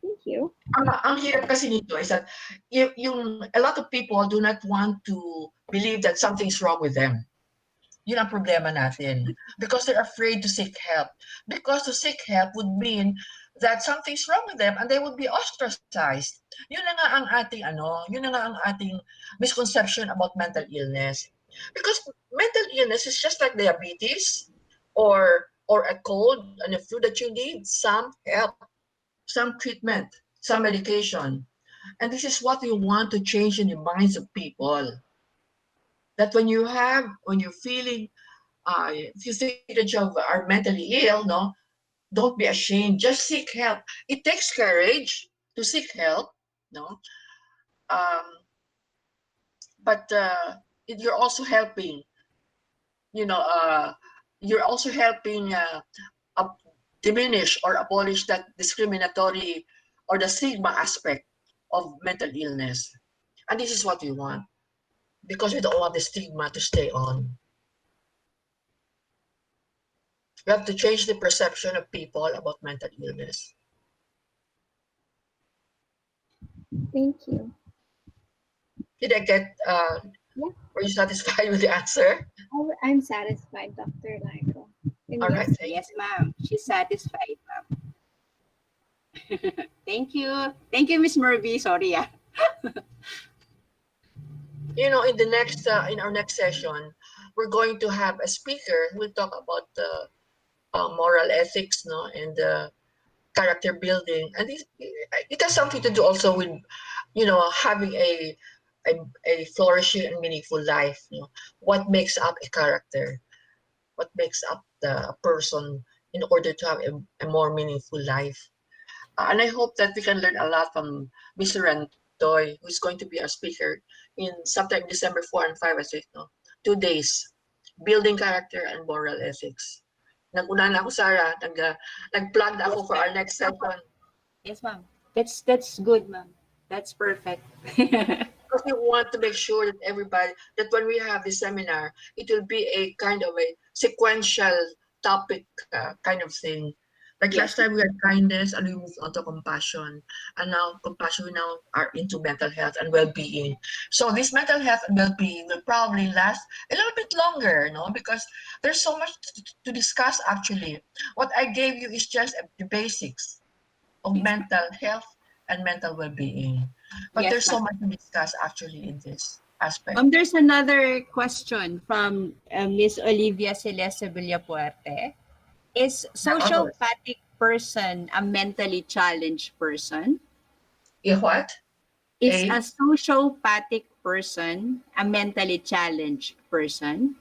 Thank you. Ang hirap kasi nito is that a lot of people do not want to believe that something's wrong with them. Yun ang problema natin. Because they're afraid to seek help. Because to seek help would mean that something's wrong with them and they would be ostracized. Yun na nga ang ating misconception about mental illness. Because mental illness is just like diabetes or a cold and a flu that you need some help, some treatment, some medication. And this is what we want to change in the minds of people. That when you're feeling, if you think that you are mentally ill, don't be ashamed. Just seek help. It takes courage to seek help, no. But you're also helping. You're also helping diminish or abolish that discriminatory or the stigma aspect of mental illness. And this is what we want, because we don't want the stigma to stay on. We have to change the perception of people about mental illness. Thank you. Did I get, Yeah. were you satisfied with the answer? I'm satisfied, Dr. Ligo. All right. Yes, ma'am. She's satisfied, ma'am. Thank you. Thank you, Miss Murphy. Sorry, In our next session, we're going to have a speaker who will talk about moral ethics, and character building, and it has something to do also with, having a flourishing and meaningful life. What makes up a character? What makes up the person in order to have a more meaningful life? And I hope that we can learn a lot from Mr. Rantoy, who's going to be our speaker in sometime December 4 and 5, I think, 2 days, building character and moral ethics. Nag-una na ako, Sarah. Nag-plug na ako for our next session. Yes, ma'am. That's good, ma'am. That's perfect. Because we want to make sure that everybody, that when we have this seminar, it will be a kind of a sequential topic kind of thing. Like Yes. last time we had kindness and we moved on to compassion. And now compassion, we now are into mental health and well-being. So this mental health and well-being will probably last a little bit longer, no? Because there's so much to discuss actually. What I gave you is just the basics of mental health and mental well-being. But Yes, there's so ma'am. much to discuss actually in this aspect. There's another question from Miss Olivia Celeste Villapuerte. Is sociopathic person a mentally challenged person? A what? Is a sociopathic person a mentally challenged person?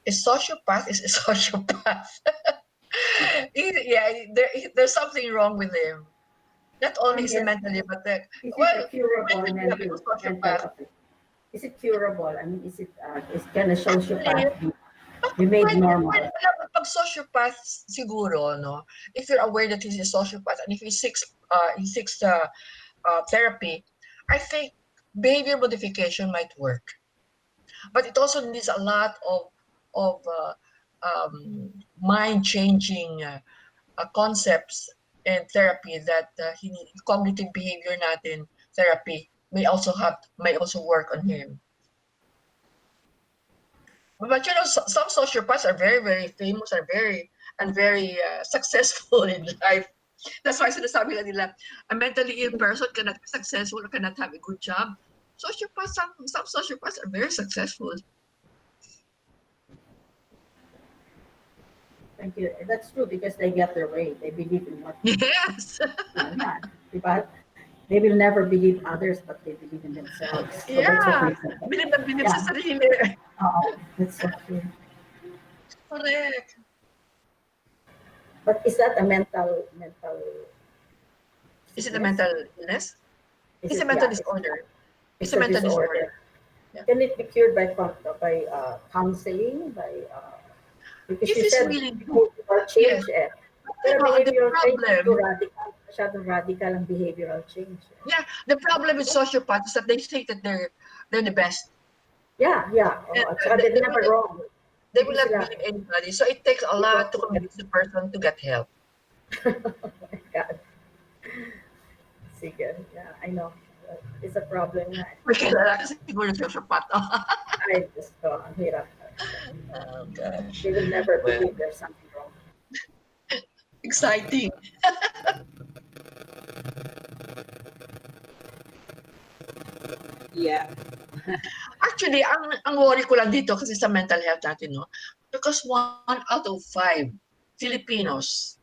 A sociopath is a sociopath. Yeah, there's something wrong with him. Not only is he Yes. mentally, but Is it a well, curable when you have a mental sociopath, affliction? Is it curable? I mean, is can a actually, sociopath be made normal? pag sociopath siguro, no? If you're aware that he's a sociopath and if he seeks therapy, I think behavior modification might work. But it also needs a lot of mind changing concepts and therapy that he need. Cognitive behavior natin therapy may also work on him. But you know, some sociopaths are very, very famous and very successful in life. That's why sinasabi nila, a mentally ill person cannot be successful or cannot have a good job. Some sociopaths are very successful. Thank you. That's true because they get their way. They believe in what. Yes. Yeah, but they will never believe others, but they believe in themselves. So that's what Yeah. makes them. Bilib na bilib Yeah. sa sarili. That's so true. Correct. But is that a mental? Is it a sickness? mental illness? Is It's a it? mental Yeah, disorder. It's it's a a mental disorder. disorder. Yeah. Can it be cured by counseling? Because If you it's said really, behavioral yes. change eh. But you Pero know, the behavioral change is too problem, radical. Masyadong radical ang behavioral change. yeah, the problem with sociopaths is that they think that they're the best. Yeah, yeah. And At saka they're never wrong. they Hindi will not sila. believe anybody. So it takes a They lot don't to convince the person to get help. Oh my God. Sige. Yeah, I know. It's a problem nga. May kilala ka siguro ng sociopath. I just ang hirap. Oh gosh. They will never Well, believe there's something wrong. exciting. Yeah. Actually, ang worry ko lang dito kasi sa mental health natin, no? Because 1 out of 5 Filipinos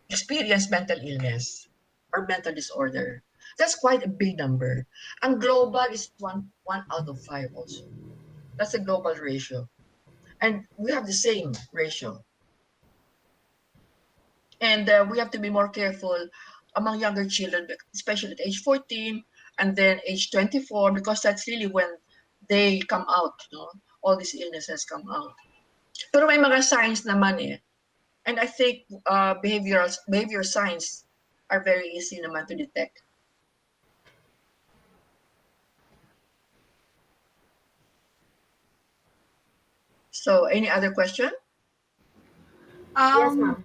experience mental illness or mental disorder. That's quite a big number. Ang global is one out of 5 also. That's a global ratio. And we have the same ratio. And we have to be more careful among younger children, especially at age 14 and then age 24, because that's really when they come out, no? All these illnesses come out. Pero may mga signs naman eh. And I think behavior signs are very easy naman to detect. So, any other question? Yes, ma'am.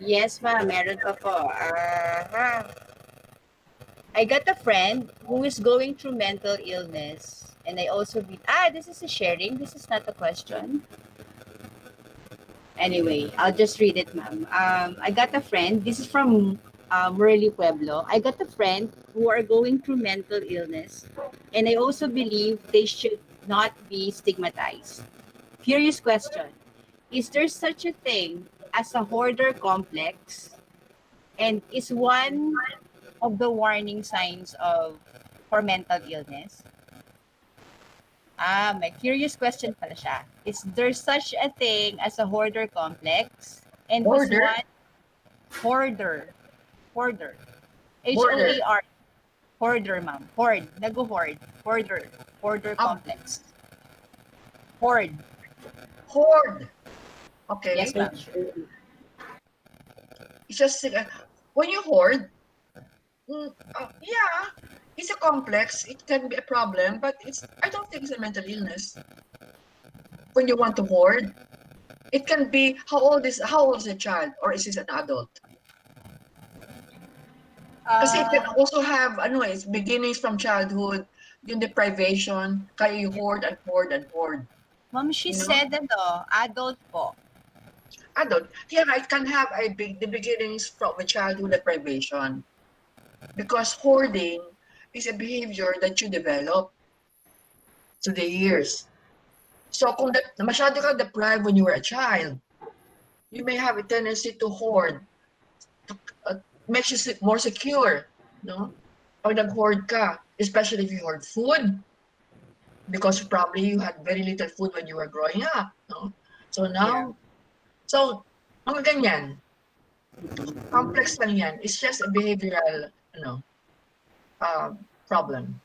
Yes, ma'am. Meron pa po. I got a friend who is going through mental illness. And I also this is a sharing. This is not a question. Anyway, I'll just read it, ma'am. I got a friend. This is from Merli Pueblo. I got a friend who are going through mental illness. And I also believe they should not be stigmatized. Curious question. Is there such a thing as a hoarder complex? And is one of the warning signs for mental illness? May curious question pala siya. Is there such a thing as a hoarder complex? And Hoarder? is one hoarder. H-O-A-R. Hoarder, ma'am. Hoard. Nag-hoard. Hoarder complex. Hoard. Okay. Yes, ma'am. It's just when you hoard, yeah, it's a complex. It can be a problem, but I don't think it's a mental illness. When you want to hoard, it can be how old is a child, or is this an adult? Kasi it can also have it's beginnings from childhood, yung deprivation, kaya you hoard and hoard and hoard. Ma'am, she You know? said adult po. Adult, yeah, it can have the beginnings from a childhood deprivation. Because hoarding is a behavior that you develop through the years. So kung masyado ka deprived when you were a child, you may have a tendency to hoard. Makes you more secure, no? Pag nag-hoard ka, especially if you hoard food, because probably you had very little food when you were growing up, no? So now, mga ganyan, complex lang yan. It's just a behavioral, problem.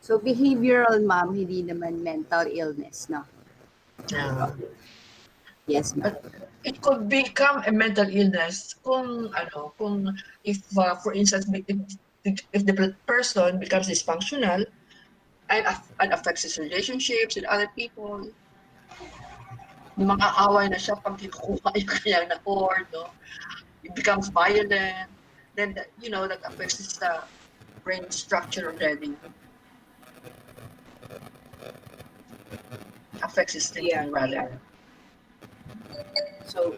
So behavioral, ma'am, hindi naman mental illness, no? Yes, ma'am. It could become a mental illness kung if for instance if the person becomes dysfunctional and affects his relationships with other people. Yung mga away na siya pag kinukuha yung kanyang na-hoard, no? It becomes violent. Then that affects his brain structure already. Affects his thinking rather. So,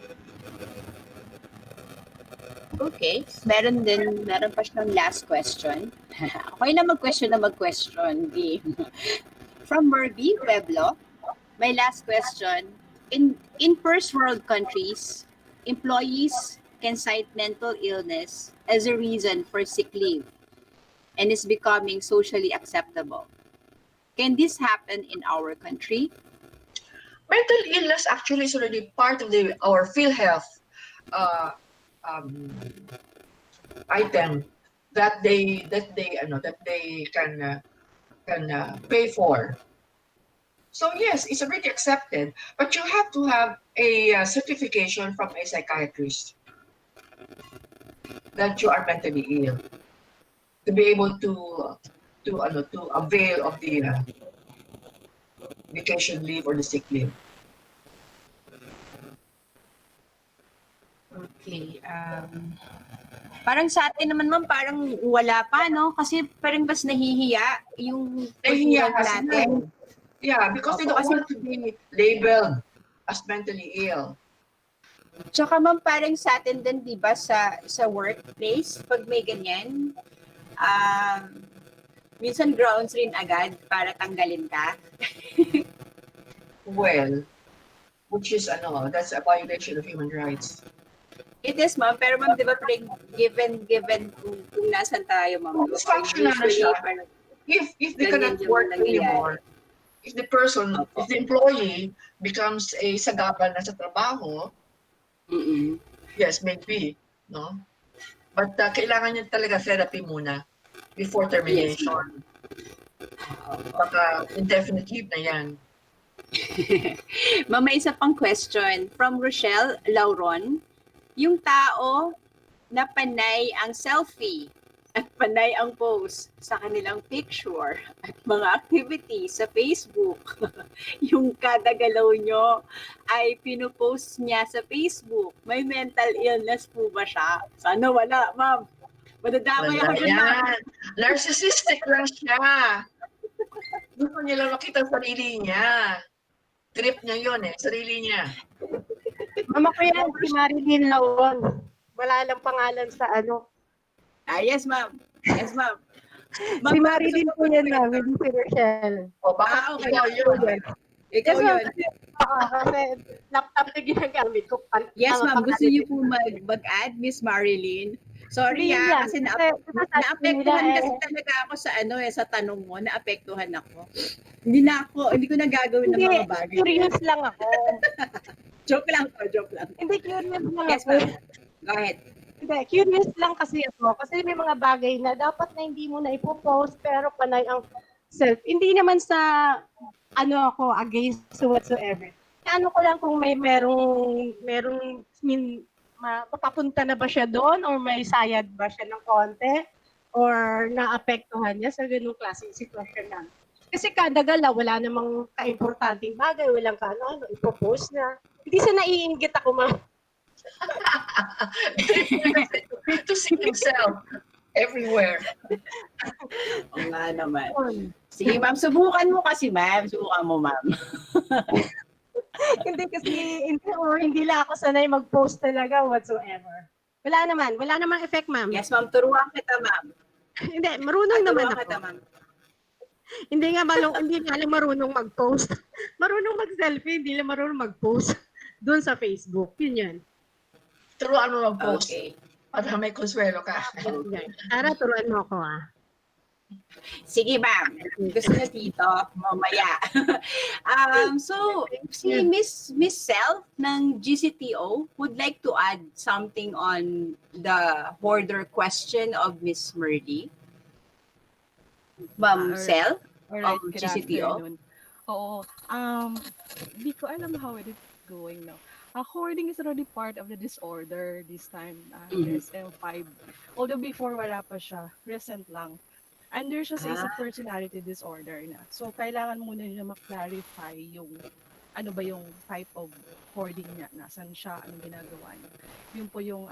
okay. Meron pa siyang last question. Okay na mag-question. From Merby Pueblo, my last question. In first world countries, employees can cite mental illness as a reason for sick leave and is becoming socially acceptable. Can this happen in our country? Mental illness actually is already part of our PhilHealth item that they can pay for. So yes, it's already accepted, but you have to have a certification from a psychiatrist that you are mentally ill to be able to avail of the vacation leave or the sick leave. Okay. Parang sa atin naman, ma'am, parang wala pa, no? Kasi parang mas nahihiya yung natin. Yeah, because they don't want to be labeled as mentally ill. Tsaka ma'am, parang sa atin din, di ba, sa workplace, pag may ganyan, minsan grounds rin agad para tanggalin ka. Well, which is that's a violation of human rights. It is, ma'am, pero ma'am, di ba, given kung nasan tayo, ma'am. Dysfunctional na siya. If they cannot work anymore, if the employee becomes a sagabal na sa trabaho, yes, maybe, no? But kailangan niya talaga therapy muna before termination. Baka indefinite leave na yan. Ma'am, may isa pang question from Rochelle Lauron. Yung tao na panay ang selfie at panay ang post sa kanilang picture at mga activity sa Facebook, yung kada galaw nyo ay pinupost niya sa Facebook, may mental illness po ba siya? Sana wala, ma'am. Madadamay ako dyan, ma'am. Narcissistic lang siya. Gusto niya lang makita sarili niya. Trip niya yun sarili niya. Mama ko yan, si Marilyn Lauron. Wala lang pangalan sa yes, ma'am. Yes, ma'am. Si Marilyn po yan namin, si Rochelle. Baka okay. ikaw yun. Ikaw yun. Kasi laptop na ginagamit ko. Yes, ma'am. Gusto niyo po mag-add, Miss Marilyn? Sorry kasi naapektuhan kasi talaga ako sa sa tanong mo, naapektuhan ako. Hindi ko na gagawin ng mga bagay. Curious lang ako. Joke lang. Hindi, curious lang yes, ako. Ma'am. Go ahead. Hindi, curious lang kasi ako. Kasi may mga bagay na dapat na hindi mo na ipopost pero panay ang self. Hindi naman sa ako against whatsoever. Ano ko lang kung merong mapapunta na ba siya doon or may sayad ba siya ng konti or naapektuhan niya sa ganung klaseng sitwasyon lang. Kasi kada gala, wala namang kaimportanteng bagay, walang ano, ipopost na. Hindi sa naiinggit ako, ma'am. To see himself everywhere. Oo nga naman. Sige, ma'am. Subukan mo kasi, ma'am. Subukan mo, ma'am. Hindi kasi, hindi lang ako sanay mag-post talaga whatsoever. Wala namang effect, ma'am. Yes, ma'am. Turuan kita, ma'am. Hindi, marunong naman Turuan ako. kita, ma'am. Hindi nga lang marunong mag-post. Marunong mag-selfie, hindi lang marunong mag-post doon sa Facebook. Yun. Turuan mo mag-post. Okay. Para may konsuelo ka. Okay. Tara, turuan mo ako, Sige, ma'am. Gusto na dito, mamaya. So, si Miss Sel ng GCTO would like to add something on the hoarder question of Miss Murdy. Ma'am Sel Alright, of good GCTO. afternoon. Oo, di ko alam how it is going now. Hoarding is already part of the disorder this time, DSM-5. Although before wala pa siya, recent lang. Under siya sa isang personality disorder na. So, kailangan muna niya ma-clarify yung ano ba yung type of hoarding niya, nasan siya, anong ginagawa niya. Yun po yung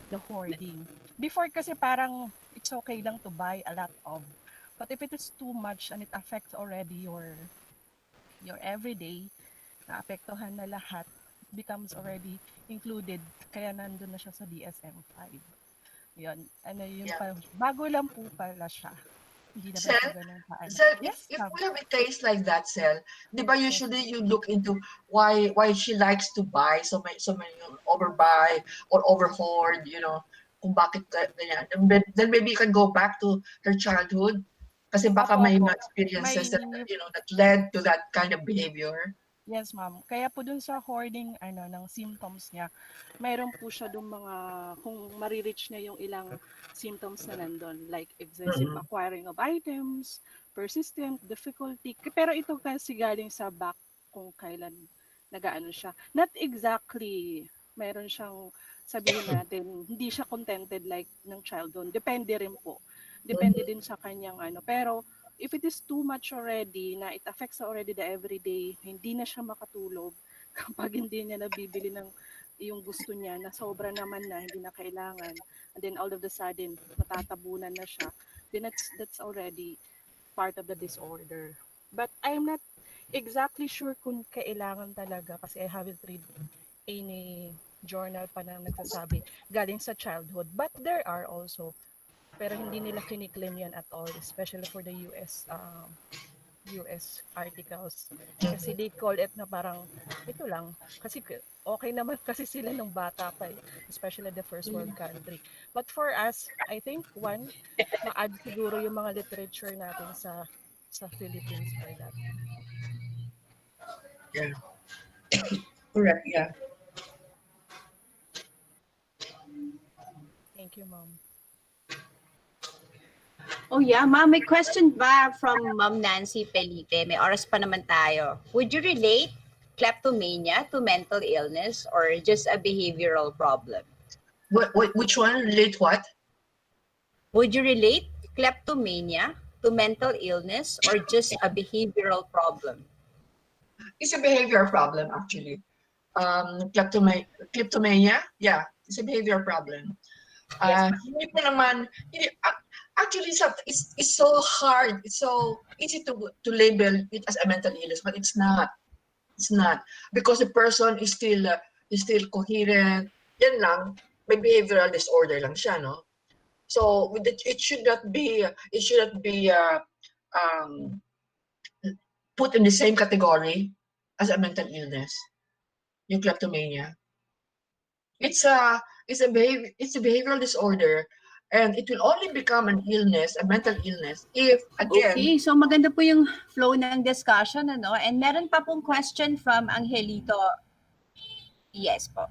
the hoarding. Before kasi parang it's okay lang to buy a lot of. But if it is too much and it affects already your everyday, naapektuhan na lahat, becomes already included, kaya nandun na siya sa DSM-5. Yun, pa, bago lang po pala siya. Hindi na ba siya ganun paano? Sel, Yes, if we have a case like that, Sel, di ba usually you look into why she likes to buy so many overbuy or overhoard, kung bakit ganyan. Then maybe you can go back to her childhood kasi baka may mga experiences that led to that kind of behavior. Yes, ma'am. Kaya po dun sa hoarding ng symptoms niya, mayroon po siya dun mga kung ma-reach niya yung ilang symptoms na nandun, like excessive acquiring of items, persistent difficulty. Pero ito kasi galing sa back kung kailan nagaano siya. Not exactly mayroon siyang sabihin natin, hindi siya contented like ng childhood. Depende rin po. Depende din sa kanyang pero if it is too much already, na it affects already the everyday, hindi na siya makatulog kapag hindi niya nabibili ng yung gusto niya na sobra naman na hindi na kailangan, and then all of the sudden matatabunan na siya, then that's already part of the disorder. But I'm not exactly sure kung kailangan talaga kasi I haven't read any journal pa na nagsasabi galing sa childhood, but there are also, pero hindi nila kiniklaim yan at all, especially for the US articles. Kasi they call it na parang, ito lang, kasi okay naman kasi sila nung bata pa, especially the first world country. But for us, I think ma-add siguro yung mga literature natin sa Philippines for that. Yeah. Correct, yeah. Thank you, Mom. Oh yeah, ma'am, may question ba from Ma'am Nancy Pelite? May oras pa naman tayo. Would you relate kleptomania to mental illness or just a behavioral problem? Which one? Relate what? Would you relate kleptomania to mental illness or just a behavioral problem? It's a behavioral problem, actually. Kleptomania, yeah, it's a behavioral problem. Hindi po naman, actually, it's so hard. It's so easy to label it as a mental illness, but it's not. It's not because the person is still coherent. Yan lang, may behavioral disorder lang siya, no? So it should not be put in the same category as a mental illness. Yung kleptomania. It's a behavioral disorder. And it will only become an illness, a mental illness, if, again... Okay, so maganda po yung flow ng discussion, ano? And meron pa pong question from Angelito. Yes po.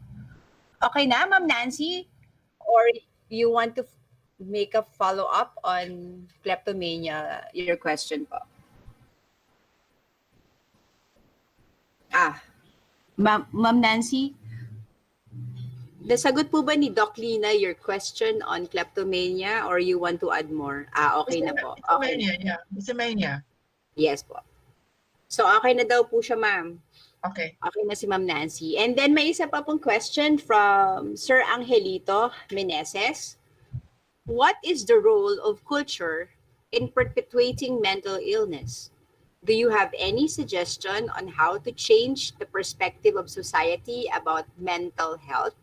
Okay na, Ma'am Nancy? Or you want to make a follow-up on kleptomania, your question po? Ma'am Nancy? Nasagot po ba ni Doc Lina your question on kleptomania or you want to add more? Okay na po. It's a mania, yeah. It's a mania. Yes po. So, okay na daw po siya, ma'am. Okay. Okay na si Ma'am Nancy. And then may isa pa pong question from Sir Angelito Meneses. What is the role of culture in perpetuating mental illness? Do you have any suggestion on how to change the perspective of society about mental health?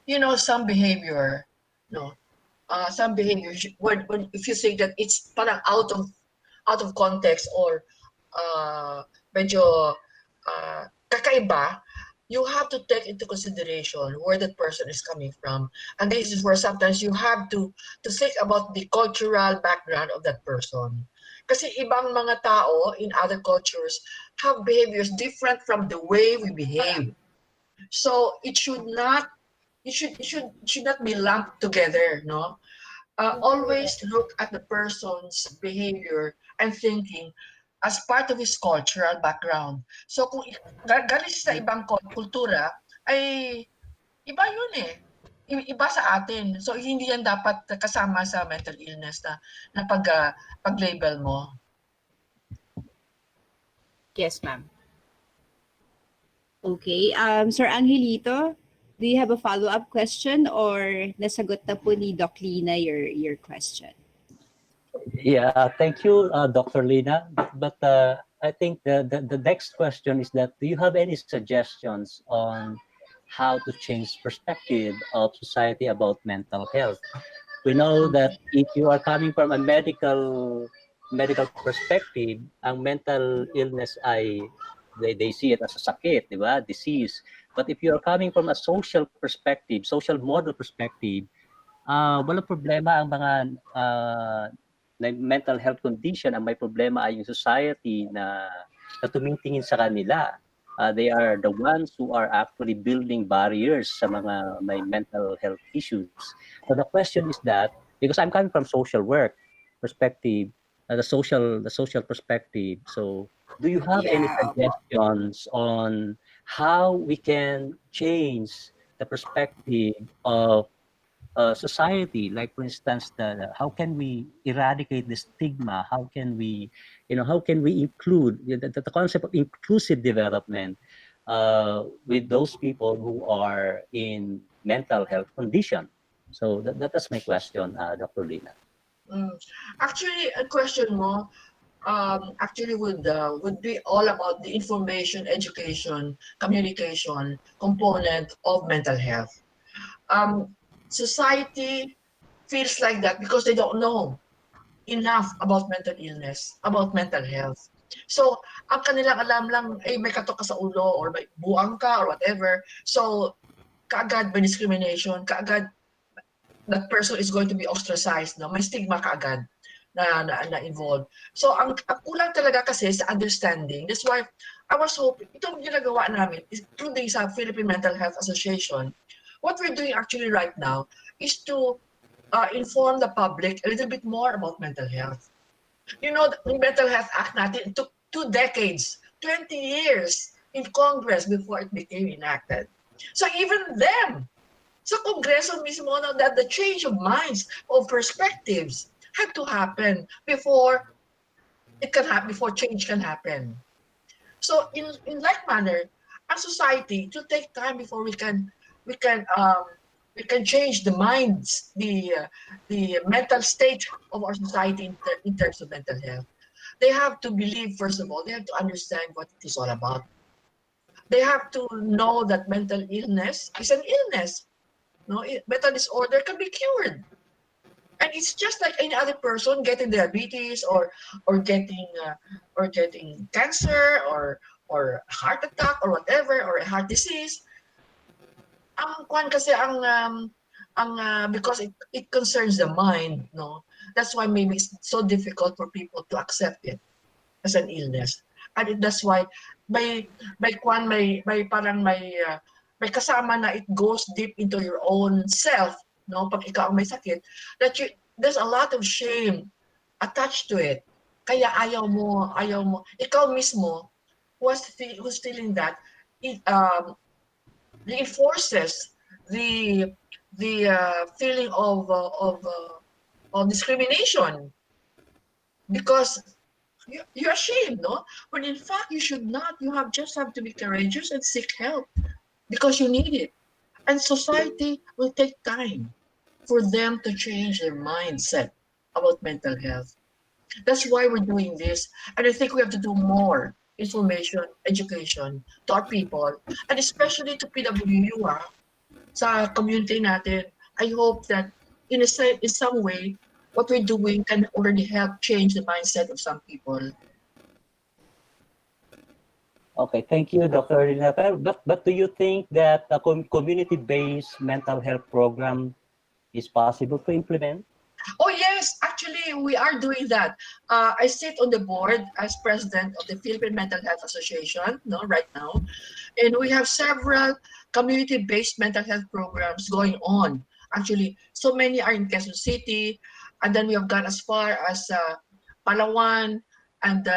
You know, some behavior, some behavior, when if you say that it's parang out of context or medyo kakaiba, you have to take into consideration where that person is coming from. And this is where sometimes you have to think about the cultural background of that person. Kasi ibang mga tao in other cultures have behaviors different from the way we behave. So it should not be lumped together, no? Always look at the person's behavior and thinking as part of his cultural background. So kung galing sa ibang kultura, ay iba yun eh. Iba sa atin. So hindi yan dapat kasama sa mental illness na pag-label mo. Yes, ma'am. Okay. Sir Angelito, do you have a follow-up question or nasagot na po ni Doc Lina your question? Yeah, thank you, Dr. Lina. But I think the next question is that, do you have any suggestions on how to change perspective of society about mental health? We know that if you are coming from a medical perspective, ang mental illness ay they see it as a sakit, di ba? Disease. But if you are coming from a social perspective, social model perspective, walang problema ang mga mental health condition. Ang may problema ay yung society na tumitingin sa kanila. They are the ones who are actually building barriers sa mga may mental health issues. So the question is that, because I'm coming from social work perspective, the social perspective. So do you have any suggestions on how we can change the perspective of society? Like, for instance, how can we eradicate the stigma? How can we include the concept of inclusive development with those people who are in mental health condition? So that's my question, Dr. Lina. Actually, a question mo actually would be all about the information, education, communication component of mental health. Society feels like that because they don't know enough about mental illness, about mental health. So, ang kanilang alam lang ay may katok ka sa ulo or may buang ka or whatever. So, kaagad may discrimination, kaagad that person is going to be ostracized, no? May stigma kaagad na involved. So, ang kulang talaga kasi sa understanding. That's why I was hoping, itong ginagawa namin, including sa Philippine Mental Health Association, what we're doing actually right now is to inform the public a little bit more about mental health. You know, the Mental Health Act natin, it took 2 decades, 20 years in Congress before it became enacted. So even them, sa Kongreso mismo, that the change of minds, of perspectives, had to happen before change can happen. So in like manner, a society to take time before we can change the minds, the mental state of our society in terms of mental health. They have to believe, first of all, they have to understand what it is all about. They have to know that mental illness is an illness. No, mental disorder can be cured. And it's just like any other person getting diabetes or getting cancer or heart attack or whatever, or a heart disease. Ang kwan kasi because it concerns the mind, no. That's why maybe it's so difficult for people to accept it as an illness. And that's why may kasama na it goes deep into your own self, no, pag ikaw may sakit, that there's a lot of shame attached to it. Kaya ayaw mo, ikaw mismo who's feeling that reinforces the feeling of discrimination, because you're ashamed, no? When in fact you should not. You have just have to be courageous and seek help because you need it. And society will take time for them to change their mindset about mental health. That's why we're doing this. And I think we have to do more information, education to our people, and especially to PWU, sa community natin. I hope that in some way, what we're doing can already help change the mindset of some people. Okay, thank you, Dr. Rinata. But do you think that a community-based mental health program is possible to implement? Oh yes, actually we are doing that. I sit on the board as president of the Philippine Mental Health Association, no, right now, and we have several community-based mental health programs going on. Actually, so many are in Quezon City, and then we have gone as far as Palawan and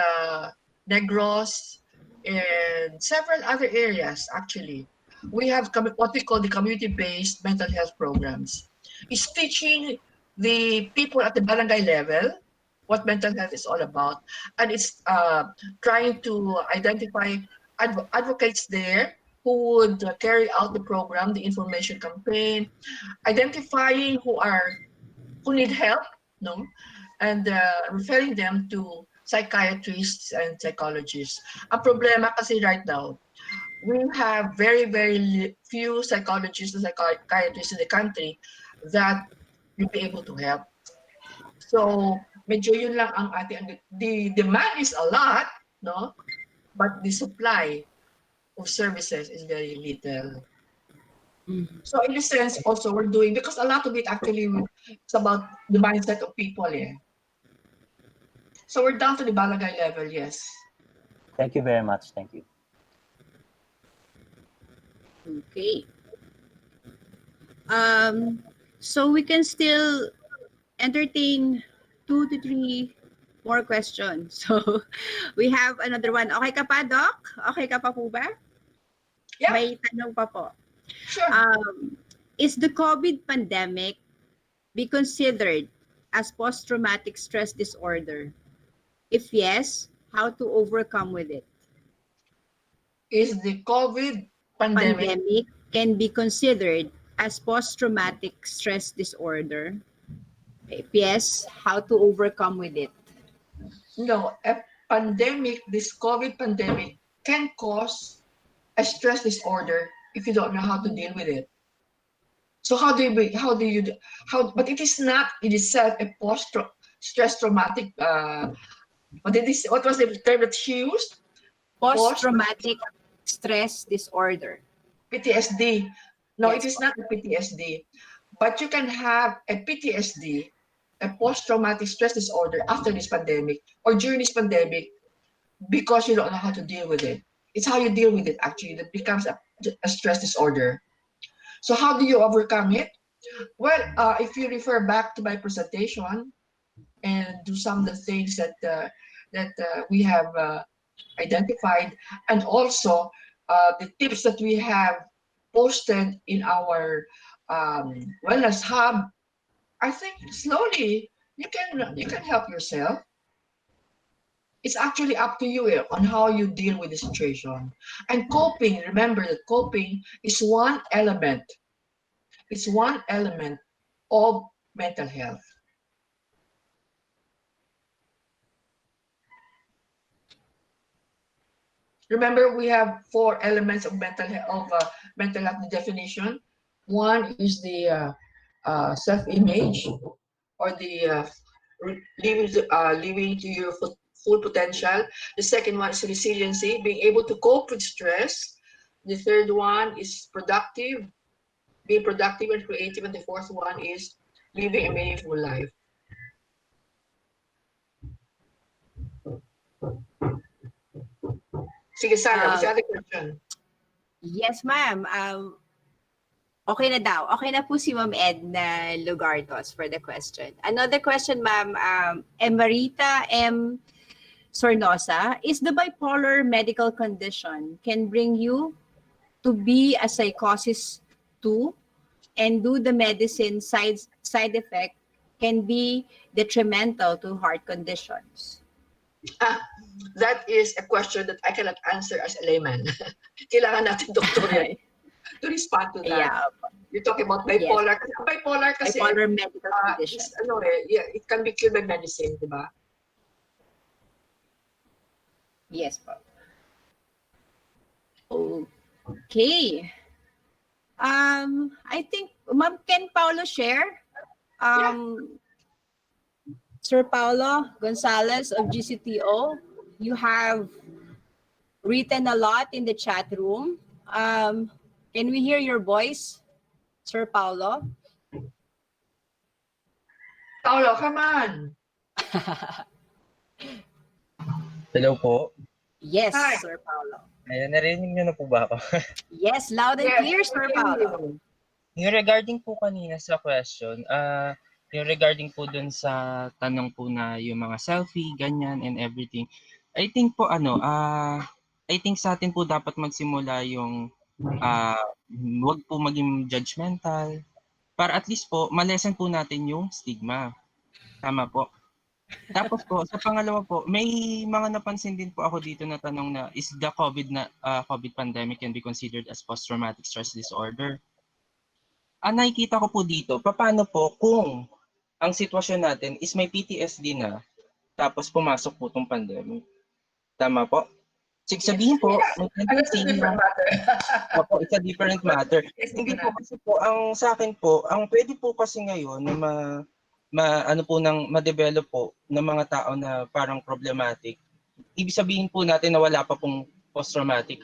Negros and several other areas. Actually, we have what we call the community-based mental health programs. It's teaching the people at the barangay level what mental health is all about, and it's trying to identify advocates there who would carry out the program, the information campaign, identifying who need help, no, and referring them to psychiatrists and psychologists. Ang problema kasi right now, we have very few psychologists and psychiatrists in the country that will be able to help. So, medyo yun lang ang ating, the demand is a lot, no? But the supply of services is very little. So in a sense, also we're doing, because a lot of it actually is about the mindset of people, eh. So we're down to the barangay level, yes. Thank you very much. Thank you. Okay. So we can still entertain 2 to 3 more questions. So we have another one. Okay ka pa, Doc? Okay ka pa po ba? Yeah. May tanong pa po. Sure. Is the COVID pandemic be considered as post-traumatic stress disorder? If yes, how to overcome with it? Is the COVID pandemic can be considered as post-traumatic stress disorder? If yes, how to overcome with it? No, a pandemic, this COVID pandemic can cause a stress disorder if you don't know how to deal with it. So but it is not in itself a stress traumatic, what was the term that she used? Post-traumatic stress disorder. PTSD. No, Yes, it is not a PTSD. But you can have a PTSD, a post-traumatic stress disorder after this pandemic or during this pandemic because you don't know how to deal with it. It's how you deal with it actually that becomes a stress disorder. So how do you overcome it? Well, if you refer back to my presentation and do some of the things that we have identified, and also the tips that we have posted in our wellness hub, I think slowly you can help yourself. It's actually up to you on how you deal with the situation. And coping, remember that coping is one element. It's one element of mental health. Remember, we have 4 elements of mental health definition. One is the self-image, or the living to your full potential. The second one is resiliency, being able to cope with stress. The third one is being productive and creative, and the fourth one is living a meaningful life. Sige, Sarah, what's the other question? Yes, ma'am. Okay na daw. Okay na po si Ma'am Edna Lugartos for the question. Another question, ma'am. Emerita M. Sornosa, is the bipolar medical condition can bring you to be a psychosis too, and do the medicine side effect can be detrimental to heart conditions? That is a question that I cannot answer as a layman. Kailangan natin doktor yan to respond to that. Yeah. You're talking about Yes. bipolar. Bipolar kasi, Bipolar medical condition. it can be cured by medicine, di ba? Yes po. Okay. I think, Ma'am, can Paulo share? Sir Paulo Gonzalez of GCTO, you have written a lot in the chat room. Can we hear your voice, Sir Paulo? Paulo, come on. Hello po. Yes, Hi. Sir Paulo. Ayan, narinig niyo na po ba ako? Yes, loud and clear, Sir Paulo. Yung regarding po kanina sa question, yung regarding po dun sa tanong po na yung mga selfie, ganyan, and everything. I think po I think sa atin po dapat magsimula yung wag po maging judgmental para at least po malesen po natin yung stigma. Tama po. Tapos po, sa pangalawa po, may mga napansin din po ako dito na tanong na, is the COVID pandemic can be considered as post-traumatic stress disorder? Nakikita ko po dito, paano po kung ang sitwasyon natin is may PTSD na, tapos pumasok po itong pandemic? Tama po? Sabihin po, may tendency na, it's a different matter. Hindi po kasi po, ang sa akin po, ang pwede po kasi ngayon na ma-develop po ng mga tao na parang problematic. Ibig sabihin po natin na wala pa pong post-traumatic.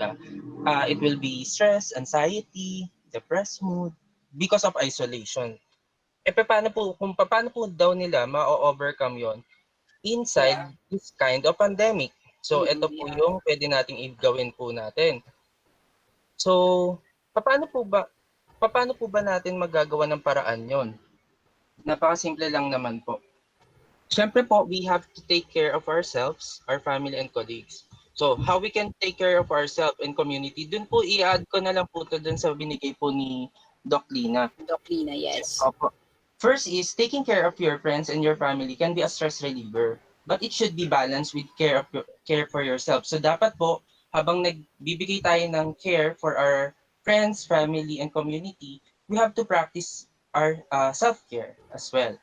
It will be stress, anxiety, depressed mood, because of isolation. Paano po daw nila ma-overcome yon inside this kind of pandemic? So, ito po yung pwede nating gawin po natin. So, paano po ba natin magagawa ng paraan yon? Napakasimple lang naman po. Siyempre po, we have to take care of ourselves, our family, and colleagues. So, how we can take care of ourselves and community, dun po i-add ko na lang po ito dun sa binigay po ni Doc Lina. Doc Lina, yes. Opo. First is, taking care of your friends and your family can be a stress reliever. But it should be balanced with care for yourself. So, dapat po, habang nagbibigay tayo ng care for our friends, family, and community, we have to practice our self-care as well.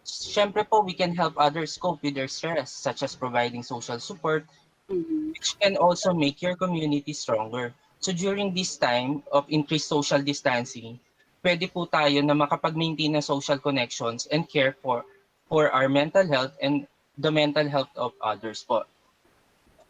Siyempre po, we can help others cope with their stress, such as providing social support, which can also make your community stronger. So during this time of increased social distancing, pwede po tayo na makapag-maintain ng social connections and care for our mental health and the mental health of others po.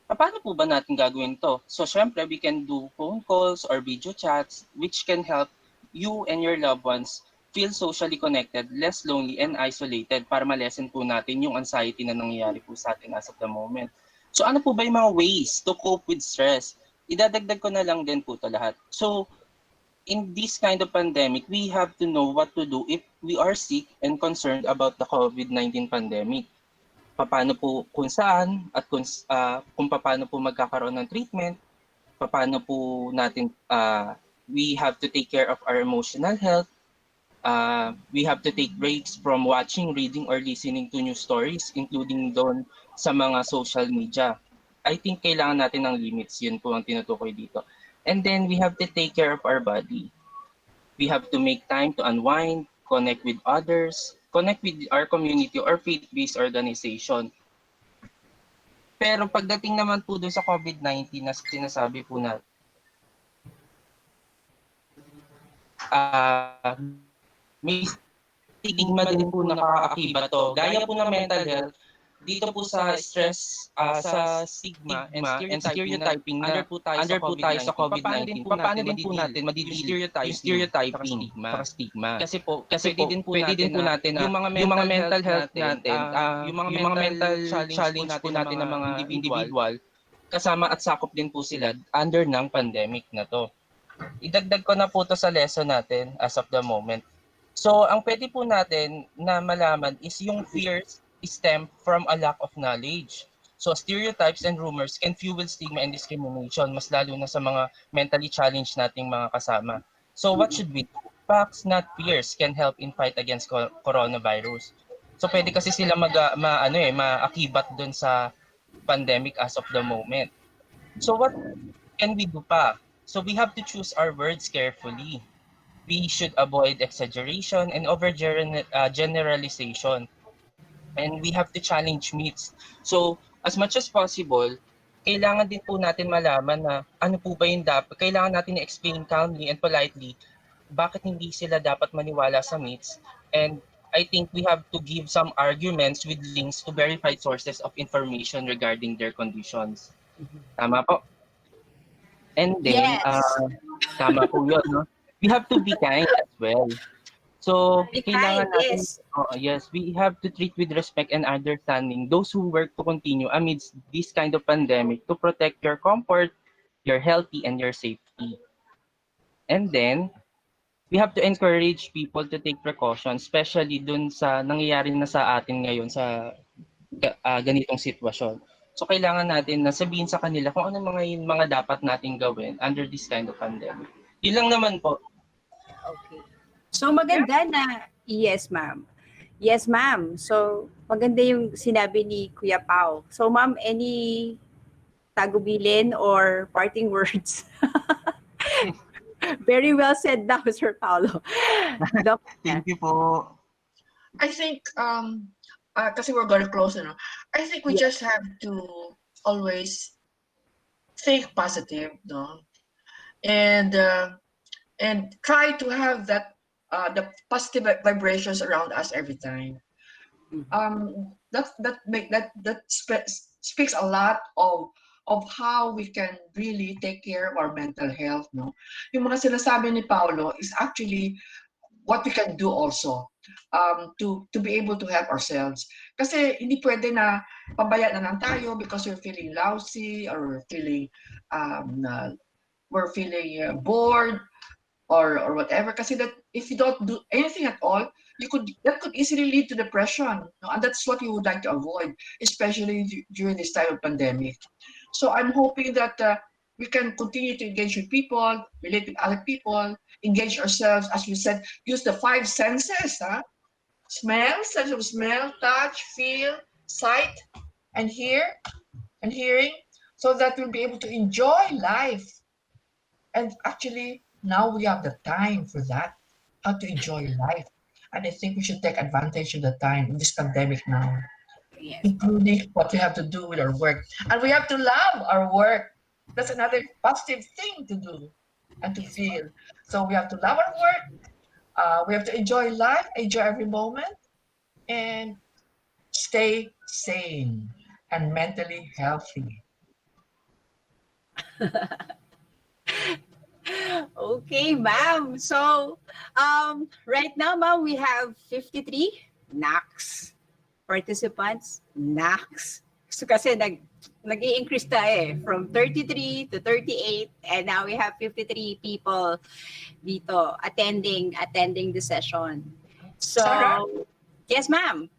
Paano po ba natin gagawin to? So syempre, we can do phone calls or video chats which can help you and your loved ones feel socially connected, less lonely, and isolated para malesen po natin yung anxiety na nangyayari po sa atin as of the moment. So ano po ba yung mga ways to cope with stress? Idadagdag ko na lang din po ito lahat. So in this kind of pandemic, we have to know what to do if we are sick and concerned about the COVID-19 pandemic. Paano po kung saan at kung paano po magkakaroon ng treatment, paano po natin we have to take care of our emotional health. We have to take breaks from watching, reading, or listening to news stories, including doon sa mga social media. I think kailangan natin ng limits, yun po ang tinutukoy dito. And then we have to take care of our body. We have to make time to unwind, connect with others, connect with our community or faith-based organization. Pero pagdating naman po doon sa COVID-19 na sinasabi po na may stigma din po nakakaakibat to. Gaya po ng mental health, dito po sa stress, sa stigma and stereotyping na under po tayo sa COVID-19. Paano din po natin madidil yung stereotyping sa stigma? Kasi pwede din po natin yung mga mental health natin, yung mga mental challenge po natin ng mga individual, kasama at sakop din po sila under ng pandemic na to. Idagdag ko na po to sa lesson natin as of the moment. So, ang pwede po natin na malaman is yung fears stem from a lack of knowledge. So stereotypes and rumors can fuel stigma and discrimination, mas lalo na sa mga mentally challenged nating mga kasama. So what should we do? Facts, not fears, can help in fight against coronavirus. So pwede kasi sila maakibat dun sa pandemic as of the moment. So what can we do pa? So we have to choose our words carefully. We should avoid exaggeration and generalization. And we have to challenge myths. So as much as possible, kailangan din po natin malaman na ano po ba yung dapat. Kailangan natin i-explain calmly and politely bakit hindi sila dapat maniwala sa myths. And I think we have to give some arguments with links to verified sources of information regarding their conditions. Tama po? And then, Yes. tama po yun, no? We have to be kind as well. So, Be kailangan kind, natin, yes. yes, we have to treat with respect and understanding those who work to continue amidst this kind of pandemic to protect your comfort, your healthy, and your safety. And then, we have to encourage people to take precautions, especially dun sa nangyayari na sa atin ngayon sa ganitong sitwasyon. So kailangan natin na sabihin sa kanila kung ano mga dapat nating gawin under this kind of pandemic. Yun lang naman po. Okay. So maganda na, yes ma'am. Yes ma'am. So maganda yung sinabi ni Kuya Pao. So ma'am, any tagubilin or parting words? Very well said daw, Sir Paulo. Thank you po. I think kasi we're going to close, I think we just have to always think positive, no, and try to have that the positive vibrations around us every time. That speaks a lot of how we can really take care of our mental health, no. Yung mga sinasabi ni Paulo is actually what we can do also to be able to help ourselves. Kasi hindi pwede na pabaya na lang tayo because we're feeling lousy or we're feeling bored or whatever. Kasi that if you don't do anything at all, that could easily lead to depression. No? And that's what we would like to avoid, especially during this time of pandemic. So I'm hoping that we can continue to engage with people, relate with other people, engage ourselves, as we said, use the 5 senses, smell, sense of smell, touch, feel, sight, and hearing, so that we'll be able to enjoy life. And actually, now we have the time for that, how to enjoy life. And I think we should take advantage of the time in this pandemic now, including what we have to do with our work. And we have to love our work. That's another positive thing to do and to feel. So we have to love our work. We have to enjoy life, enjoy every moment, and stay sane and mentally healthy. Okay, ma'am. So, right now, ma'am, we have 53 NACS participants. NACS. So, kasi nag-i-increase tayo from 33 to 38, and now we have 53 people dito attending the session. So, Sarah? Yes, ma'am.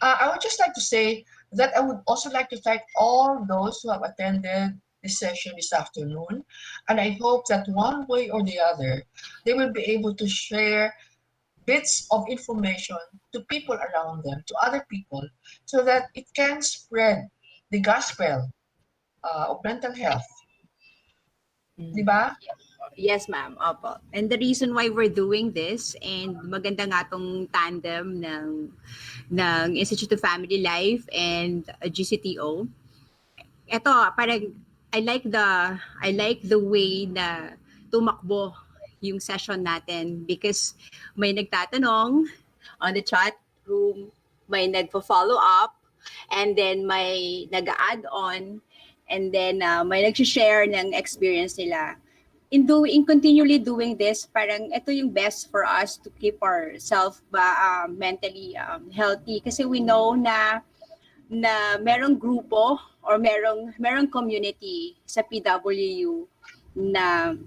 I would just like to say that I would also like to thank all those who have attended this session this afternoon. And I hope that one way or the other, they will be able to share bits of information to people around them, to other people, so that it can spread the gospel of mental health. Diba? Yes, ma'am. Opo. And the reason why we're doing this, and maganda nga tong tandem ng Institute of Family Life and GCTO. Ito, parang I like the way na tumakbo yung session natin, because may nagtatanong on the chat room, may nagpo-follow up, and then may nag-add on, and then may nag-share ng experience nila. In continually doing this, parang ito yung best for us to keep ourselves mentally healthy, kasi we know na merong grupo or merong community sa PWU na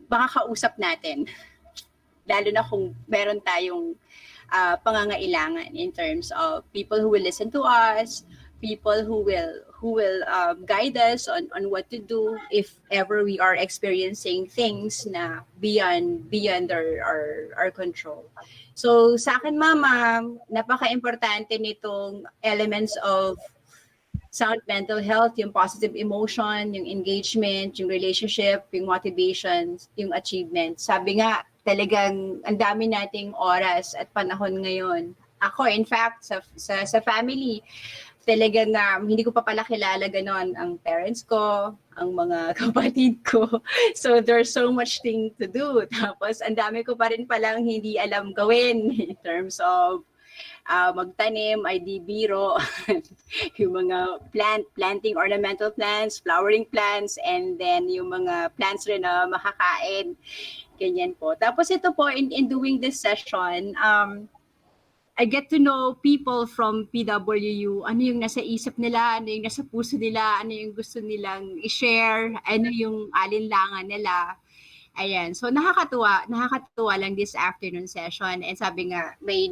makakausap natin, lalo na kung meron tayong pangangailangan in terms of people who will listen to us, people who will guide us on what to do if ever we are experiencing things na beyond our control. So sa akin mama, napaka-importante nitong elements of sound mental health, yung positive emotion, yung engagement, yung relationship, yung motivation, yung achievement. Sabi nga, talagang ang dami nating oras at panahon ngayon. Ako, in fact, sa family, talagang hindi ko pa pala kilala ganon ang parents ko, ang mga kapatid ko. So there's so much thing to do. Tapos ang dami ko pa rin palang hindi alam gawin in terms of magtanim, ID biro, yung mga planting ornamental plants, flowering plants, and then yung mga plants rin na makakain. Ganyan po. Tapos ito po, in doing this session, I get to know people from PWU, ano yung nasa isip nila, ano yung nasa puso nila, ano yung gusto nilang i-share, ano yung alinlangan nila. Ayan. So nakakatuwa lang this afternoon session. And sabi nga, may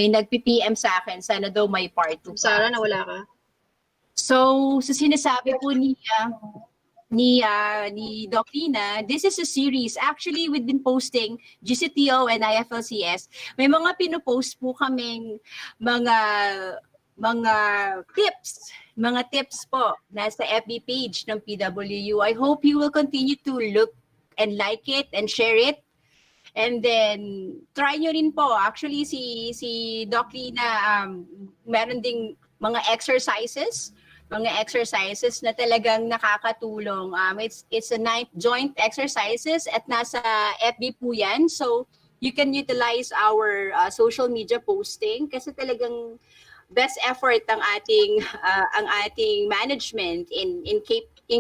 nag-PM sa akin, sana daw may part 2 pa. Sarah, nawala ka. So, sa sinasabi po ni Doc Lina, this is a series. Actually, we've been posting GCTO and IFLCS. May mga pinopost po kaming mga tips po nasa FB page ng PWU. I hope you will continue to look and like it and share it. And then, try nyo rin po. Actually, si Doc Lina, meron ding mga exercises na talagang nakakatulong. It's a 9 joint exercises at nasa FB po yan. So, you can utilize our social media posting kasi talagang best effort ang ating management in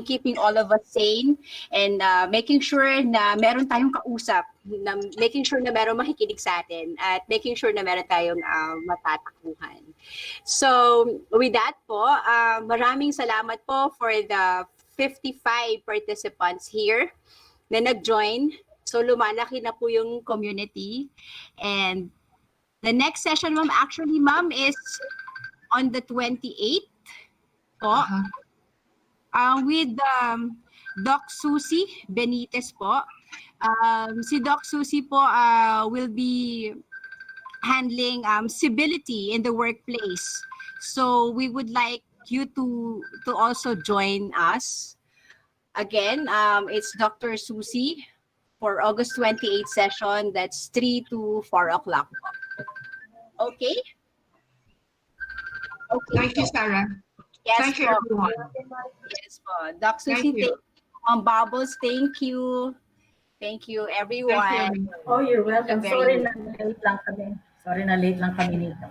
keeping all of us sane and making sure na meron tayong kausap, na making sure na meron makikinig sa atin at making sure na meron tayong matatakbuhan. So with that po, maraming salamat po for the 55 participants here na nag-join. So lumalaki na po yung community. And the next session, ma'am, is on the 28th po. With Doc Susie Benitez po. Si Doc Susie po will be handling civility in the workplace. So we would like you to also join us. Again, it's Dr. Susie for August 28th session. That's 3 to 4 o'clock. Okay? Thank you, Sarah. Yes, thank you, everyone. Yes po. Doc Susie, thank you. Bubbles, thank you. Thank you, everyone. Oh, you're welcome. Sorry na late lang kami nito.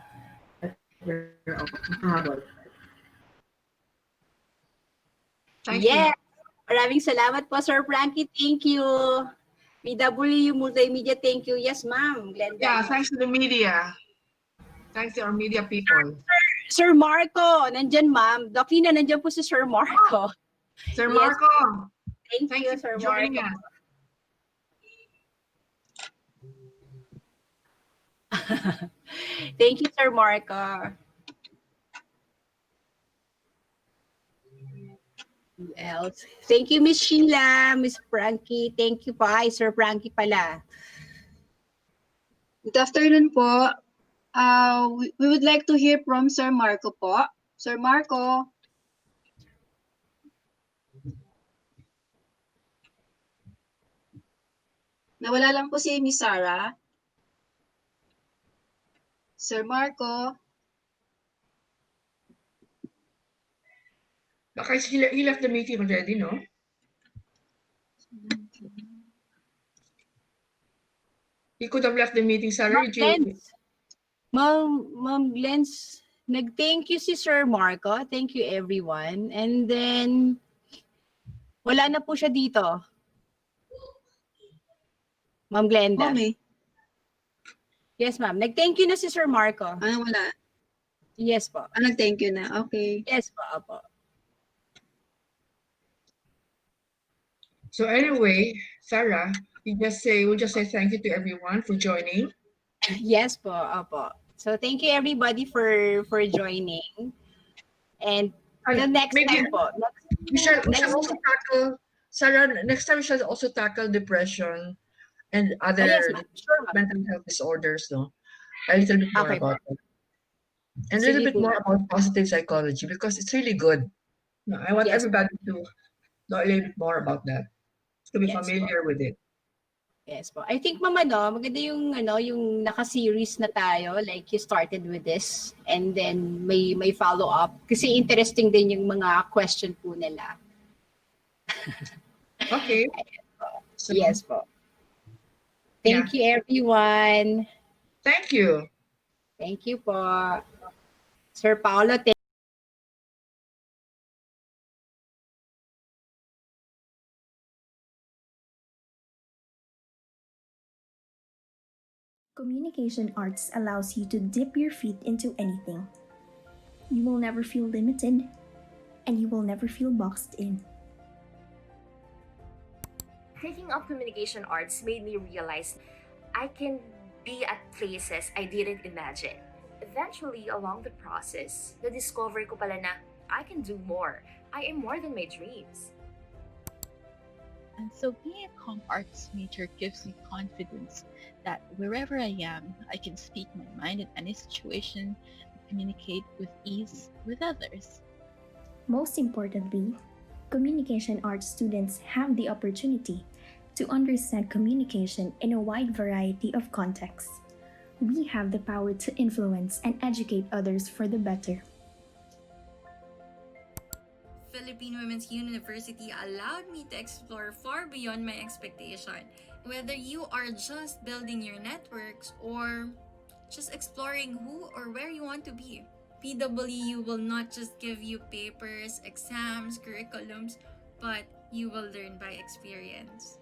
Yes. Maraming salamat po, Sir Frankie. Thank you. PWU Multimedia, thank you. Yes, ma'am. Glenda. Yeah, thanks to the media. Thanks to our media people. Sir Marco, nandyan, ma'am. Doc Lina, nandyan po si Sir Marco. Sir Marco. Thank you, Sir joining Marco. Thank you, Sir Marco. Who else? Thank you, Miss Sheila, Miss Frankie. Thank you pa. Sir Frankie pala. Good afternoon po. We would like to hear from Sir Marco po. Sir Marco. Nawala lang po si Miss Sarah. Sir Marco. Baka he left the meeting already, no? He could have left the meeting, Sarah. Ma'am Glens, nag-thank you si Sir Marco. Thank you, everyone. And then, wala na po siya dito. Ma'am Glenda. Mami. Yes, ma'am. Nag-thank you na si Sir Marco. Ano wala? Yes po. Nag-thank you na. Okay. Yes po, opo. So anyway, Sarah, we'll just say thank you to everyone for joining. Yes po, opo. So thank you everybody for joining. And And the next maybe time po, we shall next also tackle, Sarah, next time we shall also tackle depression and yes, other ma'am. Sure, ma'am. mental health disorders, no? A little bit more Okay po. about it. And a little Sige bit po, more ma'am. about positive psychology because it's really good. No, I want Yes, everybody to know a little bit more about that, to be yes po. familiar with it. Yes po. I think mama maganda yung yung naka-series na tayo, like you started with this and then may follow up kasi interesting din yung mga question po nila. Okay. So, yes po. yeah. Thank you everyone. Thank you. Thank you po. Sir Paolo, Communication arts allows you to dip your feet into anything. You will never feel limited, and you will never feel boxed in. Taking up communication arts made me realize I can be at places I didn't imagine. Eventually, along the process, na-discover ko pala na I can do more. I am more than my dreams. And so being a comm arts major gives me confidence that wherever I am, I can speak my mind in any situation and communicate with ease with others. Most importantly, communication arts students have the opportunity to understand communication in a wide variety of contexts. We have the power to influence and educate others for the better. Philippine Women's University allowed me to explore far beyond my expectation. Whether you are just building your networks or just exploring who or where you want to be, PWU will not just give you papers, exams, curriculums, but you will learn by experience.